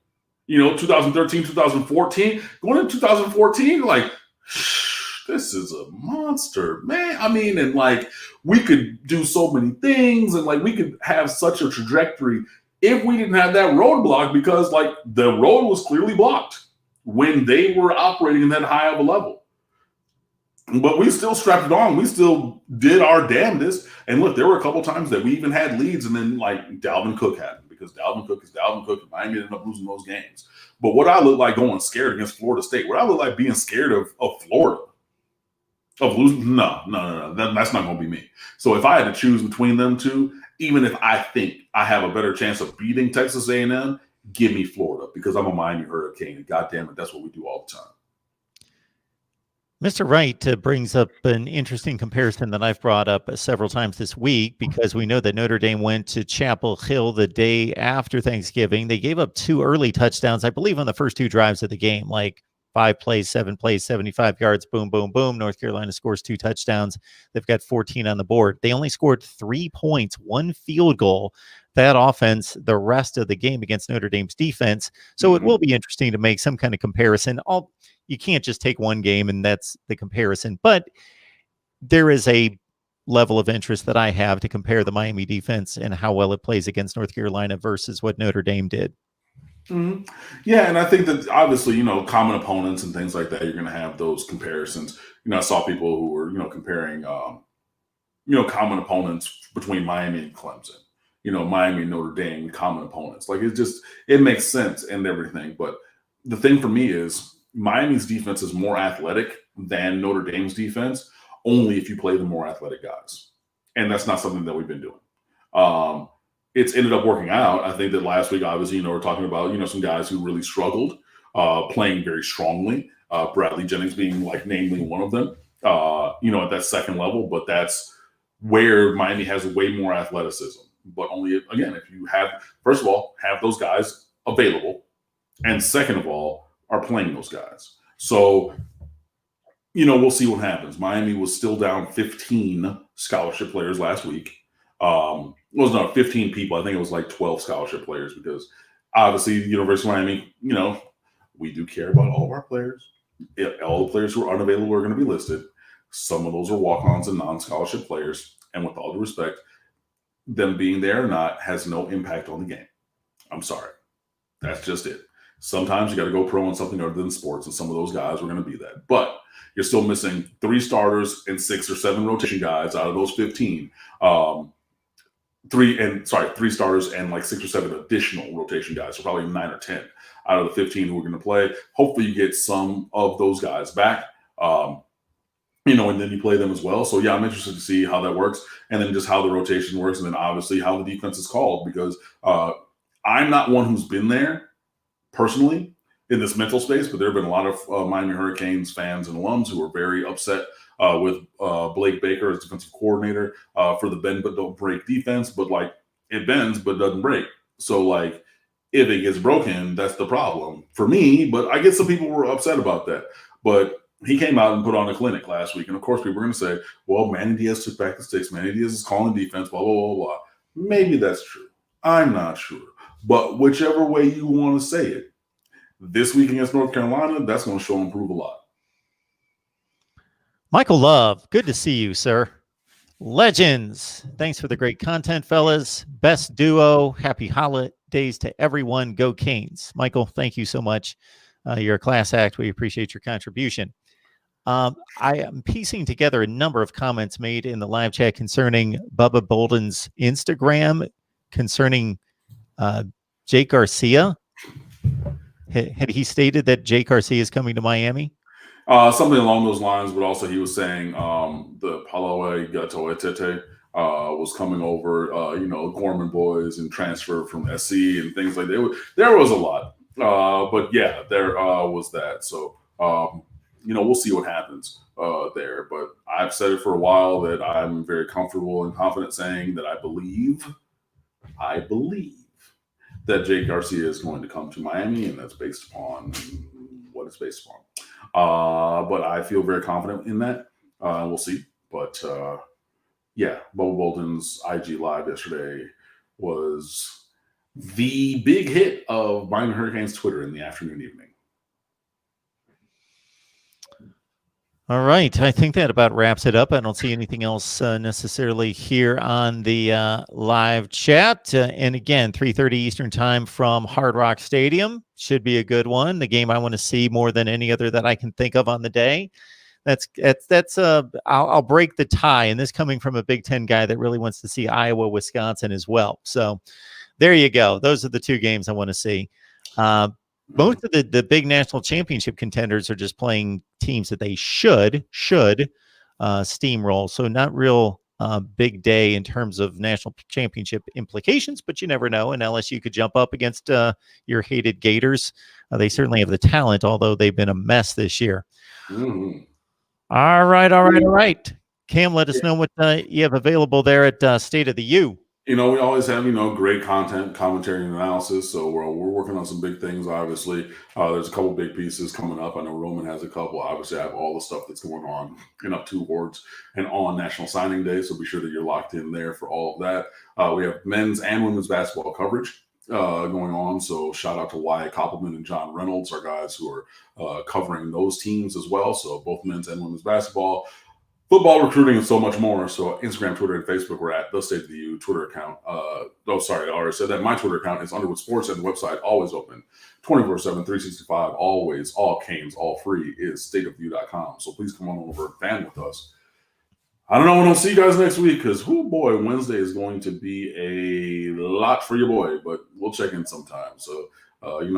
2013, 2014, going into 2014, like, this is a monster, man. I mean, and like, we could do so many things, and like, we could have such a trajectory if we didn't have that roadblock, because like, the road was clearly blocked when they were operating in that high of a level. But we still strapped it on. We still did our damnedest. And look, there were a couple times that we even had leads, and then like Dalvin Cook happened, because Dalvin Cook is Dalvin Cook, and Miami ended up losing those games. But what I look like going scared against Florida State, what I look like being scared of Florida, of losing, no, that's not going to be me. So if I had to choose between them two, even if I think I have a better chance of beating Texas A&M, give me Florida, because I'm a Miami Hurricane, and goddamn it, that's what we do all the time. Mr. Wright brings up an interesting comparison that I've brought up several times this week, because we know that Notre Dame went to Chapel Hill the day after Thanksgiving. They gave up 2 early touchdowns, I believe, on the first 2 drives of the game, like 5 plays, 7 plays, 75 yards, boom, boom, boom. North Carolina scores 2 touchdowns. They've got 14 on the board. They only scored 3 points, 1 field goal. That offense, the rest of the game against Notre Dame's defense. So it will be interesting to make some kind of comparison. You can't just take one game and that's the comparison, but there is a level of interest that I have to compare the Miami defense and how well it plays against North Carolina versus what Notre Dame did. Mm-hmm. Yeah, and I think that obviously, common opponents and things like that, you're going to have those comparisons. I saw people who were, comparing, common opponents between Miami and Clemson. Miami and Notre Dame, common opponents. Like, it makes sense and everything. But the thing for me is, Miami's defense is more athletic than Notre Dame's defense, only if you play the more athletic guys. And that's not something that we've been doing. it's ended up working out. I think that last week, obviously, we're talking about, some guys who really struggled, playing very strongly. Bradley Jennings being namely one of them, at that second level. But that's where Miami has way more athleticism. But only, again, if you first of all, have those guys available. And second of all, are playing those guys. So, we'll see what happens. Miami was still down 15 scholarship players last week. It was not 15 people. I think it was 12 scholarship players because obviously the University of Miami, we do care about all of our players. All the players who are unavailable are going to be listed. Some of those are walk-ons and non-scholarship players. And with all due respect, them being there or not has no impact on the game. I'm sorry. That's just it. Sometimes you got to go pro on something other than sports, and some of those guys are going to be that. But you're still missing 3 starters and 6 or 7 rotation guys out of those 15. 3 starters and 6 or 7 additional rotation guys, so probably 9 or 10 out of the 15 who are going to play. Hopefully you get some of those guys back, and then you play them as well. So, yeah, I'm interested to see how that works, and then just how the rotation works, and then obviously how the defense is called, because I'm not one who's been there personally in this mental space, but there have been a lot of Miami Hurricanes fans and alums who are very upset with Blake Baker as defensive coordinator for the bend but don't break defense. But it bends but doesn't break. So if it gets broken, that's the problem for me. But I guess some people were upset about that. But he came out and put on a clinic last week. And of course, people are going to say, well, Manny Diaz took back the sticks. Manny Diaz is calling defense, blah, blah, blah, blah. Maybe that's true. I'm not sure. But whichever way you want to say it, this week against North Carolina, that's going to show and prove a lot. Michael Love, good to see you, sir. Legends, thanks for the great content, fellas. Best duo. Happy holidays to everyone. Go Canes. Michael, thank you so much. You're a class act. We appreciate your contribution. I am piecing together a number of comments made in the live chat concerning Bubba Bolden's Instagram concerning Jake Garcia. Had he stated that Jake Garcia is coming to Miami? Something along those lines, but also he was saying the Palawe Gatoetete was coming over, Gorman boys and transfer from SC and things like that. There was a lot. But yeah, there was that. So, we'll see what happens there. But I've said it for a while that I'm very comfortable and confident saying that I believe that Jake Garcia is going to come to Miami, and that's based upon what it's based upon. But I feel very confident in that. We'll see. But yeah, Bubba Bolden's IG Live yesterday was the big hit of Miami Hurricanes Twitter in the afternoon, evening. All right. I think that about wraps it up. I don't see anything else necessarily here on the live chat. And again, 3:30 Eastern time from Hard Rock Stadium. Should be a good one. The game I want to see more than any other that I can think of on the day. I'll break the tie. And this coming from a Big Ten guy that really wants to see Iowa, Wisconsin as well. So there you go. Those are the 2 games I want to see. Most of the big national championship contenders are just playing teams that they should steamroll. So not real big day in terms of national championship implications, but you never know. And LSU could jump up against your hated Gators. They certainly have the talent, although they've been a mess this year. Mm-hmm. All right. Cam, let us know what you have available there at State of the U. We always have, great content, commentary, and analysis. So we're working on some big things, obviously. There's a couple big pieces coming up. I know Roman has a couple. Obviously, I have all the stuff that's going on in up to awards and on National Signing Day. So be sure that you're locked in there for all of that. We have men's and women's basketball coverage going on. So shout out to Wyatt Koppelman and John Reynolds, our guys who are covering those teams as well. So both men's and women's basketball. Football, recruiting, and so much more. So Instagram, Twitter, and Facebook, we're at the State of the U Twitter account. I already said that. My Twitter account is Underwood Sports, and the website always open 24/7, 365, always, all Canes, all free is stateofview.com. So please come on over and fan with us. I don't know when I'll see you guys next week because, boy, Wednesday is going to be a lot for your boy, but we'll check in sometime. So,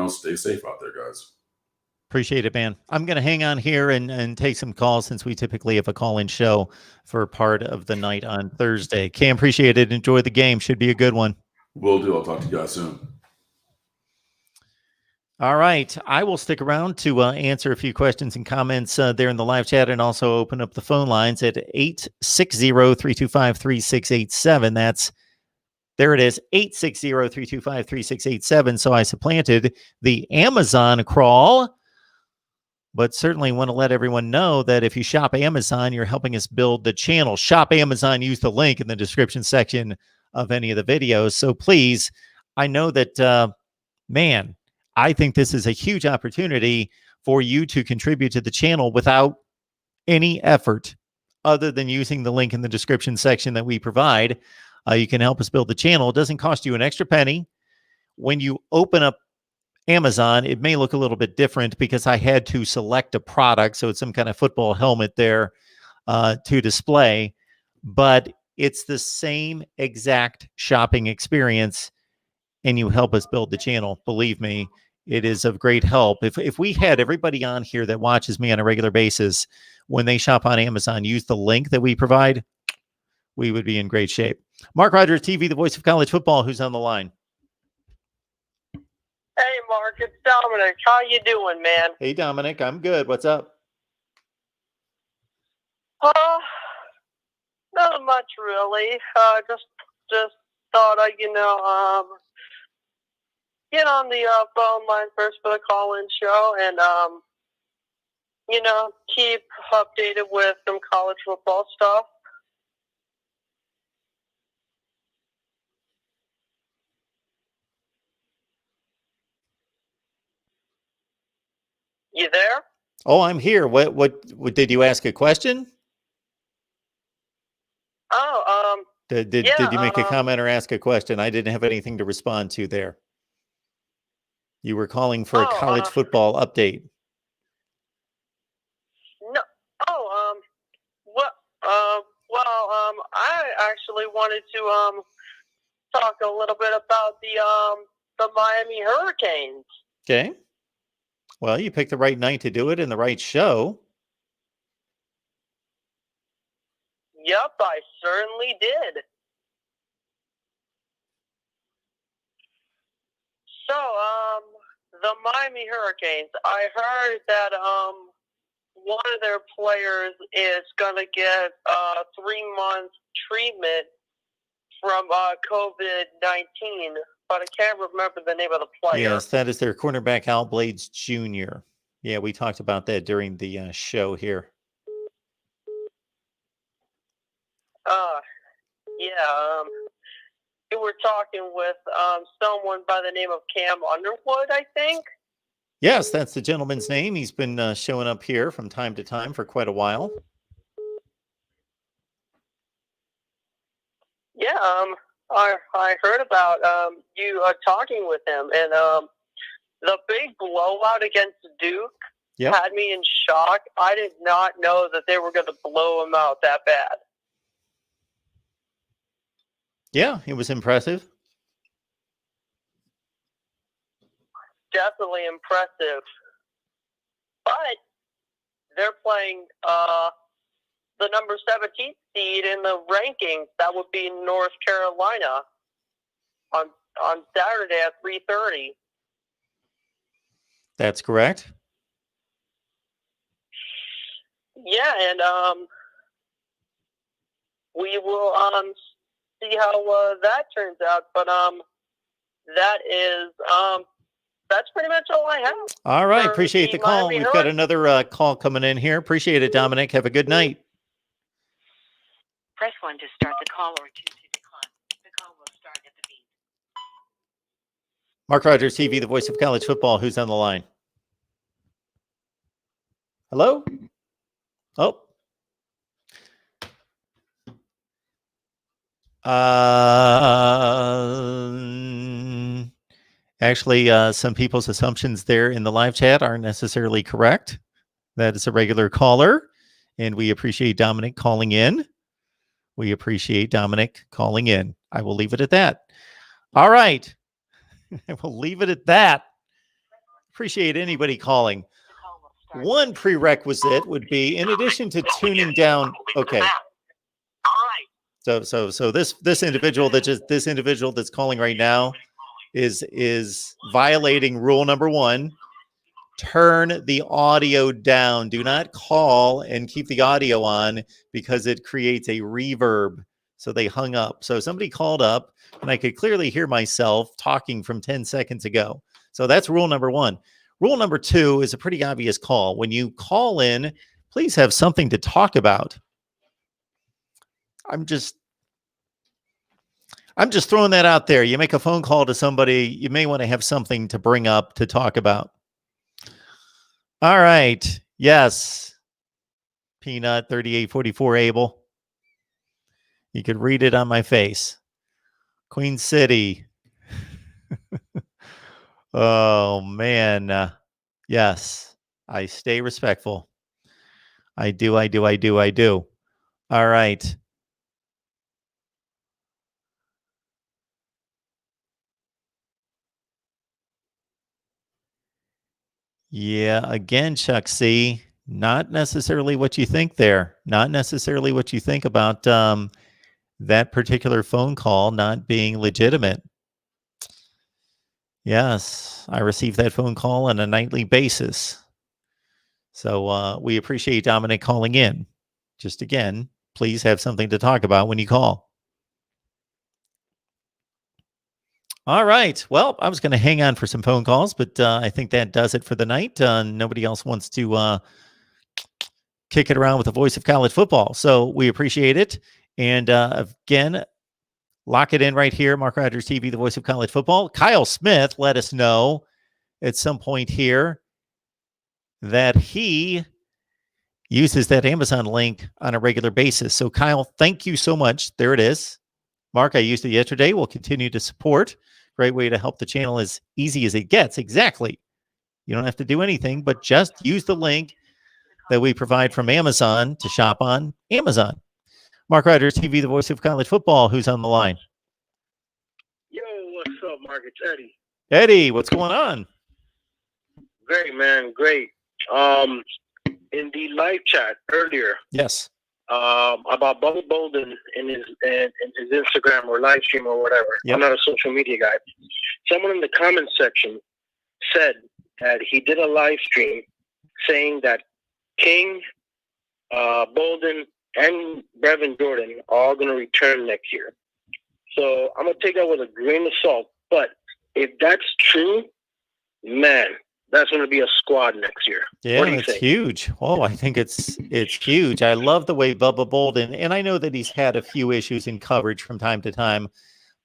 stay safe out there, guys. Appreciate it, man. I'm going to hang on here and take some calls since we typically have a call-in show for part of the night on Thursday. Cam, appreciate it. Enjoy the game. Should be a good one. Will do. I'll talk to you guys soon. All right. I will stick around to answer a few questions and comments there in the live chat, and also open up the phone lines at 860-325-3687. There it is, 860-325-3687. So I supplanted the Amazon crawl, but certainly want to let everyone know that if you shop Amazon, you're helping us build the channel. Shop Amazon, use the link in the description section of any of the videos. So please, I know that, man, I think this is a huge opportunity for you to contribute to the channel without any effort other than using the link in the description section that we provide. You can help us build the channel. It doesn't cost you an extra penny. When you open up Amazon, it may look a little bit different because I had to select a product. So it's some kind of football helmet there to display, but it's the same exact shopping experience, and you help us build the channel. Believe me, it is of great help. If we had everybody on here that watches me on a regular basis, when they shop on Amazon, use the link that we provide, we would be in great shape. Mark Rogers TV, the voice of college football, who's on the line? Hey, Mark, it's Dominic. How you doing, man? Hey, Dominic, I'm good. What's up? Not much really. Just thought I'd, get on the phone line first for the call-in show and, keep updated with some college football stuff. You there? Oh, I'm here. What did you ask a question? Oh, Did you make a comment or ask a question? I didn't have anything to respond to there. You were calling for a college football update. No. I actually wanted to talk a little bit about the Miami Hurricanes. Okay. Well, you picked the right night to do it and the right show. Yep, I certainly did. So, the Miami Hurricanes, I heard that one of their players is going to get 3-month treatment from COVID-19, but I can't remember the name of the player. Yes, that is their cornerback, Al Blades Jr. Yeah, we talked about that during the show here. We were talking with someone by the name of Cam Underwood, I think. Yes, that's the gentleman's name. He's been showing up here from time to time for quite a while. Yeah, I heard about you talking with him, and the big blowout against Duke had me in shock. I did not know that they were going to blow him out that bad. Yeah, it was impressive. Definitely impressive. But they're playing the number 17th seed in the rankings. That would be North Carolina on Saturday at 3:30. That's correct. Yeah, and we will see how that turns out. But that's pretty much all I have. All right, appreciate the call. We've got another call coming in here. Appreciate it, Dominic. Have a good night. Press 1 to start the call or 2 to decline. The call will start at the beep. Mark Rogers TV, the voice of college football. Who's on the line? Hello? Oh. Actually, some people's assumptions there in the live chat aren't necessarily correct. That is a regular caller, and we appreciate Dominic calling in. We appreciate Dominic calling in. I will leave it at that. All right. I will leave it at that. Appreciate anybody calling. One prerequisite would be, in addition to tuning down. Okay. So this individual that's calling right now is violating rule number 1. Turn the audio down. Do not call and keep the audio on because it creates a reverb. So they hung up. So somebody called up and I could clearly hear myself talking from 10 seconds ago. So that's rule number 1. Rule number 2 is a pretty obvious call. When you call in, please have something to talk about. I'm just throwing that out there. You make a phone call to somebody, you may want to have something to bring up to talk about. All right. Yes. Peanut 3844 Abel. You could read it on my face. Queen City. Oh, man. Yes. I stay respectful. I do. All right. Yeah, again, Chuck C. Not necessarily what you think there. Not necessarily what you think about that particular phone call not being legitimate. Yes, I receive that phone call on a nightly basis. So we appreciate Dominic calling in. Just again, please have something to talk about when you call. All right. Well, I was going to hang on for some phone calls, but I think that does it for the night. Nobody else wants to kick it around with the voice of college football. So we appreciate it. And again, lock it in right here. Mark Rogers TV, the voice of college football. Kyle Smith let us know at some point here that he uses that Amazon link on a regular basis. So Kyle, thank you so much. There it is. Mark, I used it yesterday. We'll continue to support. Great way to help the channel, as easy as it gets. Exactly. You don't have to do anything, but just use the link that we provide from Amazon to shop on Amazon. Mark Rogers TV, the voice of college football. Who's on the line? Yo, what's up, Mark? It's Eddie. Eddie, what's going on? Great, man. Great. In the live chat earlier, Yes. about Bubba Bolden in his Instagram or live stream or whatever. Yep. I'm not a social media guy. Someone in the comments section said that he did a live stream saying that King, Bolden, and Brevin Jordan are all going to return next year. So I'm going to take that with a grain of salt. But if that's true, man, that's going to be a squad next year. Yeah, What do you it's think? huge. Oh, I think it's huge. I love the way Bubba Bolden, and I know that he's had a few issues in coverage from time to time,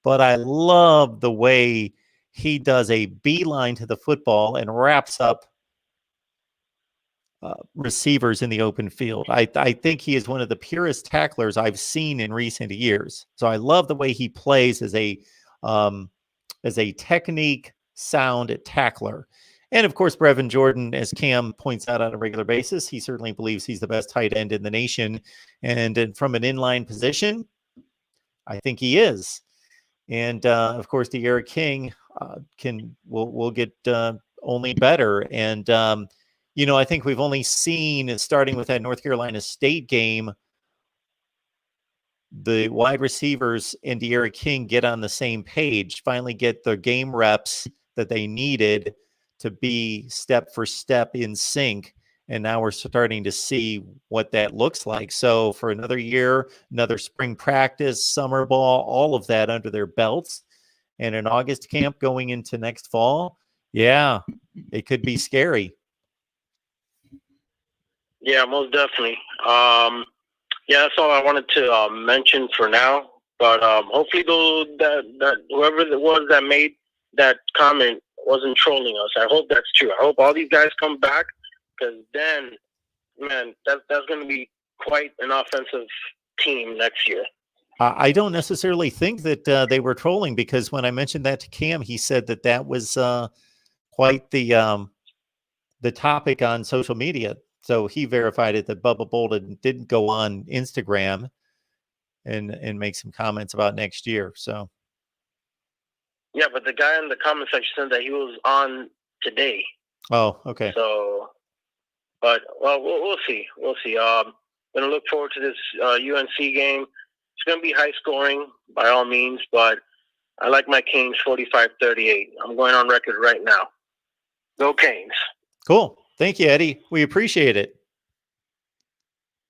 but I love the way he does a beeline to the football and wraps up receivers in the open field. I think he is one of the purest tacklers I've seen in recent years. So I love the way he plays as a technique sound tackler. And of course, Brevin Jordan, as Cam points out on a regular basis, he certainly believes he's the best tight end in the nation. And from an inline position, I think he is. And of course, the Eric King will get only better. And I think we've only seen, starting with that North Carolina State game, the wide receivers and De'Ara King get on the same page, finally get the game reps that they needed to be step for step in sync. And now we're starting to see what that looks like. So for another year, another spring practice, summer ball, all of that under their belts, and an August camp going into next fall, yeah, it could be scary. Yeah, most definitely. Yeah, that's all I wanted to mention for now. But hopefully, that whoever it was that made that comment wasn't trolling us. I hope that's true. I hope all these guys come back, because then, man, that's going to be quite an offensive team next year. I don't necessarily think that they were trolling, because when I mentioned that to Cam, he said that was quite the topic on social media. So he verified it, that Bubba Bolden didn't go on Instagram and make some comments about next year. So yeah, but the guy in the comment section said that he was on today. Oh, okay. So, but well, we'll see. We'll see. Gonna look forward to this UNC game. It's going to be high scoring by all means, but I like my Canes 45-38. I'm going on record right now. Go Canes. Cool. Thank you, Eddie. We appreciate it.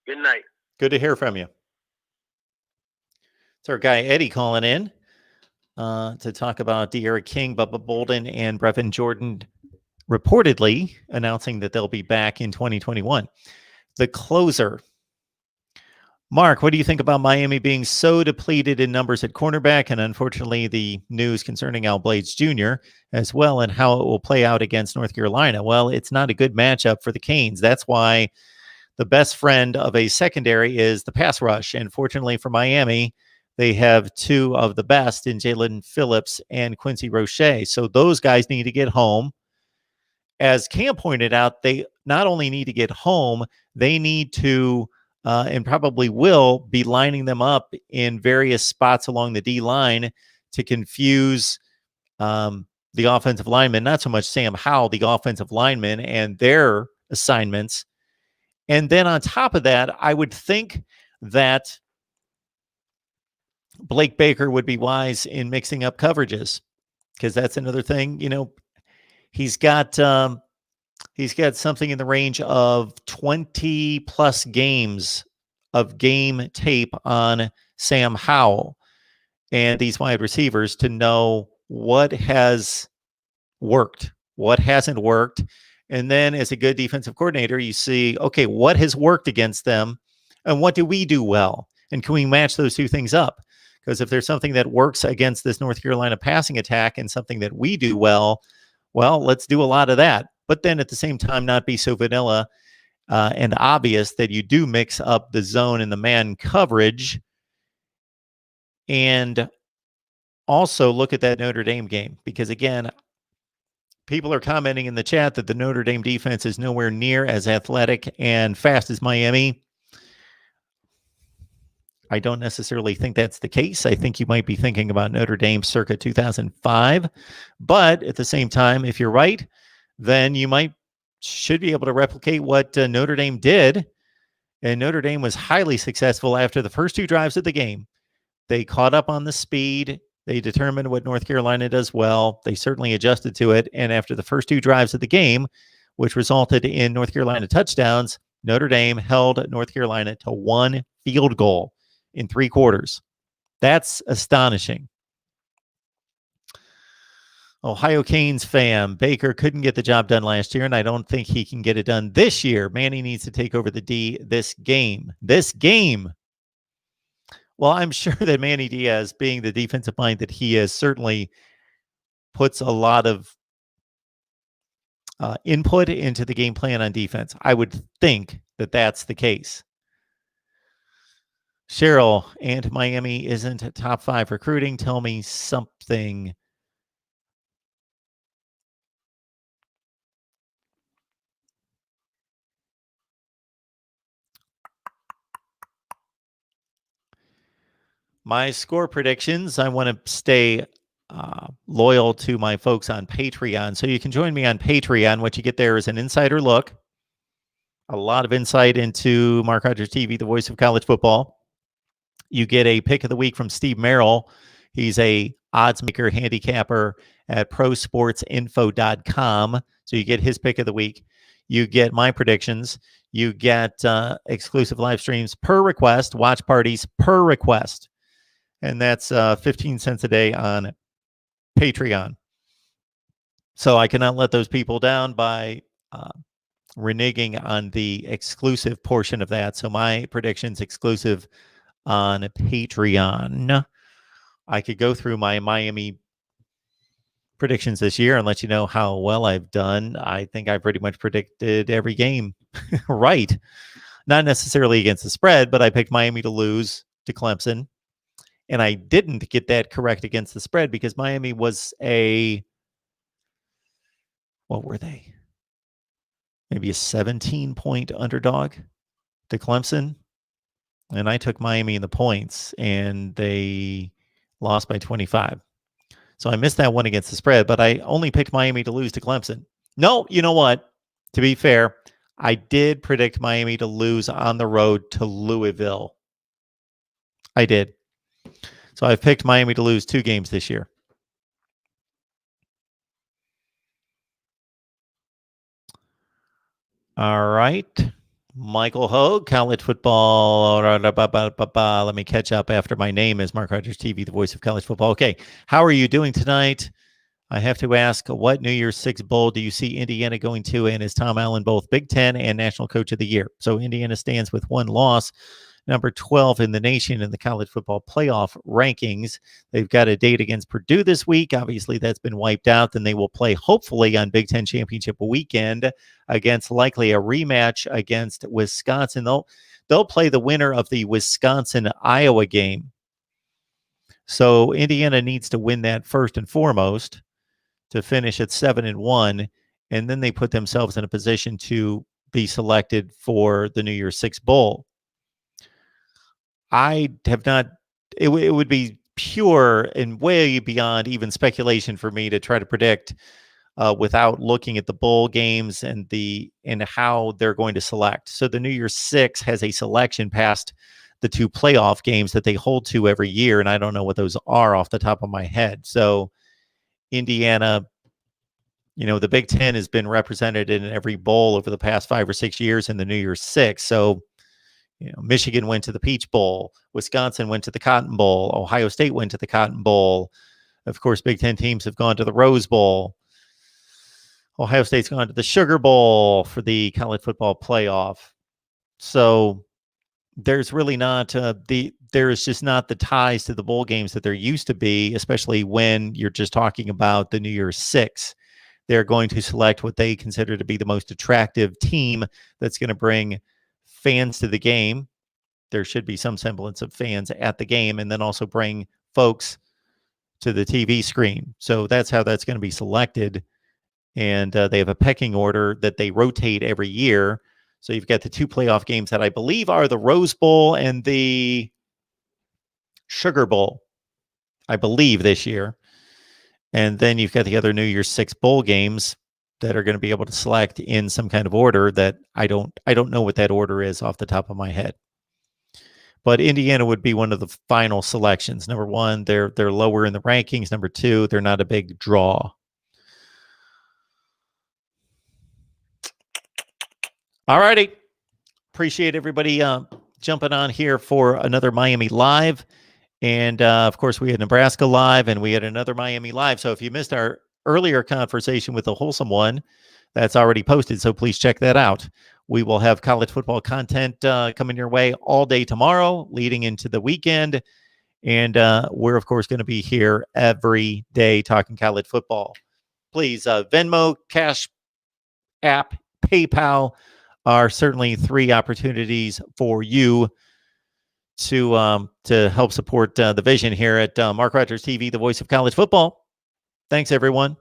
Good night. Good to hear from you. It's our guy Eddie calling in to talk about De'Ara King, Bubba Bolden, and Brevin Jordan reportedly announcing that they'll be back in 2021. The closer. Mark, what do you think about Miami being so depleted in numbers at cornerback, and unfortunately the news concerning Al Blades Jr. as well, and how it will play out against North Carolina? Well, it's not a good matchup for the Canes. That's why the best friend of a secondary is the pass rush. And fortunately for Miami, they have two of the best in Jalen Phillips and Quincy Roche. So those guys need to get home. As Cam pointed out, they not only need to get home, they need to, and probably will, be lining them up in various spots along the D line to confuse the offensive linemen, not so much Sam Howell, the offensive linemen and their assignments. And then on top of that, I would think that Blake Baker would be wise in mixing up coverages, because that's another thing. You know, he's got something in the range of 20 plus games of game tape on Sam Howell and these wide receivers to know what has worked, what hasn't worked. And then as a good defensive coordinator, you see, okay, what has worked against them and what do we do well? And can we match those two things up? Because if there's something that works against this North Carolina passing attack and something that we do well, let's do a lot of that. But then at the same time, not be so vanilla and obvious that you do mix up the zone and the man coverage. And also look at that Notre Dame game, because again, people are commenting in the chat that the Notre Dame defense is nowhere near as athletic and fast as Miami. I don't necessarily think that's the case. I think you might be thinking about Notre Dame circa 2005. But at the same time, if you're right, then you should be able to replicate what Notre Dame did. And Notre Dame was highly successful after the first two drives of the game. They caught up on the speed. They determined what North Carolina does well. They certainly adjusted to it. And after the first two drives of the game, which resulted in North Carolina touchdowns, Notre Dame held North Carolina to one field goal in 3 quarters. That's astonishing. Ohio Canes fan, Baker couldn't get the job done last year, and I don't think he can get it done this year. Manny needs to take over the D this game. This game. Well, I'm sure that Manny Diaz, being the defensive mind that he is, certainly puts a lot of input into the game plan on defense. I would think that that's the case. Cheryl, and Miami isn't top 5 recruiting. Tell me something. My score predictions, I want to stay loyal to my folks on Patreon. So you can join me on Patreon. What you get there is an insider look, a lot of insight into Mark Rogers TV, the voice of college football. You get a pick of the week from Steve Merrill. He's a odds maker, handicapper at prosportsinfo.com. So you get his pick of the week. You get my predictions. You get exclusive live streams per request, watch parties per request. And that's 15 cents a day on Patreon. So I cannot let those people down by reneging on the exclusive portion of that. So my predictions exclusive on Patreon. I could go through my Miami predictions this year and let you know how well I've done. I think I pretty much predicted every game right. Not necessarily against the spread, but I picked Miami to lose to Clemson. And I didn't get that correct against the spread because Miami was what were they? Maybe a 17-point underdog to Clemson. And I took Miami in the points, and they lost by 25. So I missed that one against the spread, but I only picked Miami to lose to Clemson. No, you know what? To be fair, I did predict Miami to lose on the road to Louisville. I did. So I've picked Miami to lose 2 games this year. All right. Michael Hogue, college football. Let me catch up after my name is Mark Rogers TV, the voice of college football. Okay. How are you doing tonight? I have to ask, what New Year's Six Bowl do you see Indiana going to? And is Tom Allen both Big Ten and National Coach of the Year? So Indiana stands with 1 loss, number 12 in the nation in the college football playoff rankings. They've got a date against Purdue this week. Obviously, that's been wiped out. Then they will play, hopefully, on Big Ten Championship weekend against likely a rematch against Wisconsin. They'll play the winner of the Wisconsin-Iowa game. So Indiana needs to win that first and foremost to finish at 7-1, and then they put themselves in a position to be selected for the New Year's Six Bowl. I have not. It would be pure and way beyond even speculation for me to try to predict without looking at the bowl games and how they're going to select. So the New Year's Six has a selection past the 2 playoff games that they hold to every year, and I don't know what those are off the top of my head. So Indiana, the Big Ten has been represented in every bowl over the past 5 or 6 years in the New Year's Six. So, Michigan went to the Peach Bowl, Wisconsin went to the Cotton Bowl, Ohio State went to the Cotton Bowl. Of course, Big Ten teams have gone to the Rose Bowl. Ohio State's gone to the Sugar Bowl for the college football playoff. So there's really not there is just not the ties to the bowl games that there used to be, especially when you're just talking about the New Year's Six. They're going to select what they consider to be the most attractive team that's going to bring fans to the game. There should be some semblance of fans at the game, and then also bring folks to the TV screen. So that's how that's going to be selected. And they have a pecking order that they rotate every year. So you've got the 2 playoff games that I believe are the Rose Bowl and the Sugar Bowl, I believe, this year. And then you've got the other New Year's Six bowl games that are going to be able to select in some kind of order that I don't know what that order is off the top of my head. But Indiana would be one of the final selections. Number 1, they're lower in the rankings. Number 2, they're not a big draw. All righty. Appreciate everybody jumping on here for another Miami Live. And, of course, we had Nebraska Live, and we had another Miami Live. So if you missed our earlier conversation with the Wholesome one, that's already posted. So please check that out. We will have college football content coming your way all day tomorrow, leading into the weekend. And we're, of course, going to be here every day talking college football. Please, Venmo, Cash App, PayPal are certainly 3 opportunities for you to help support the vision here at Mark Rogers TV, the voice of college football. Thanks, everyone.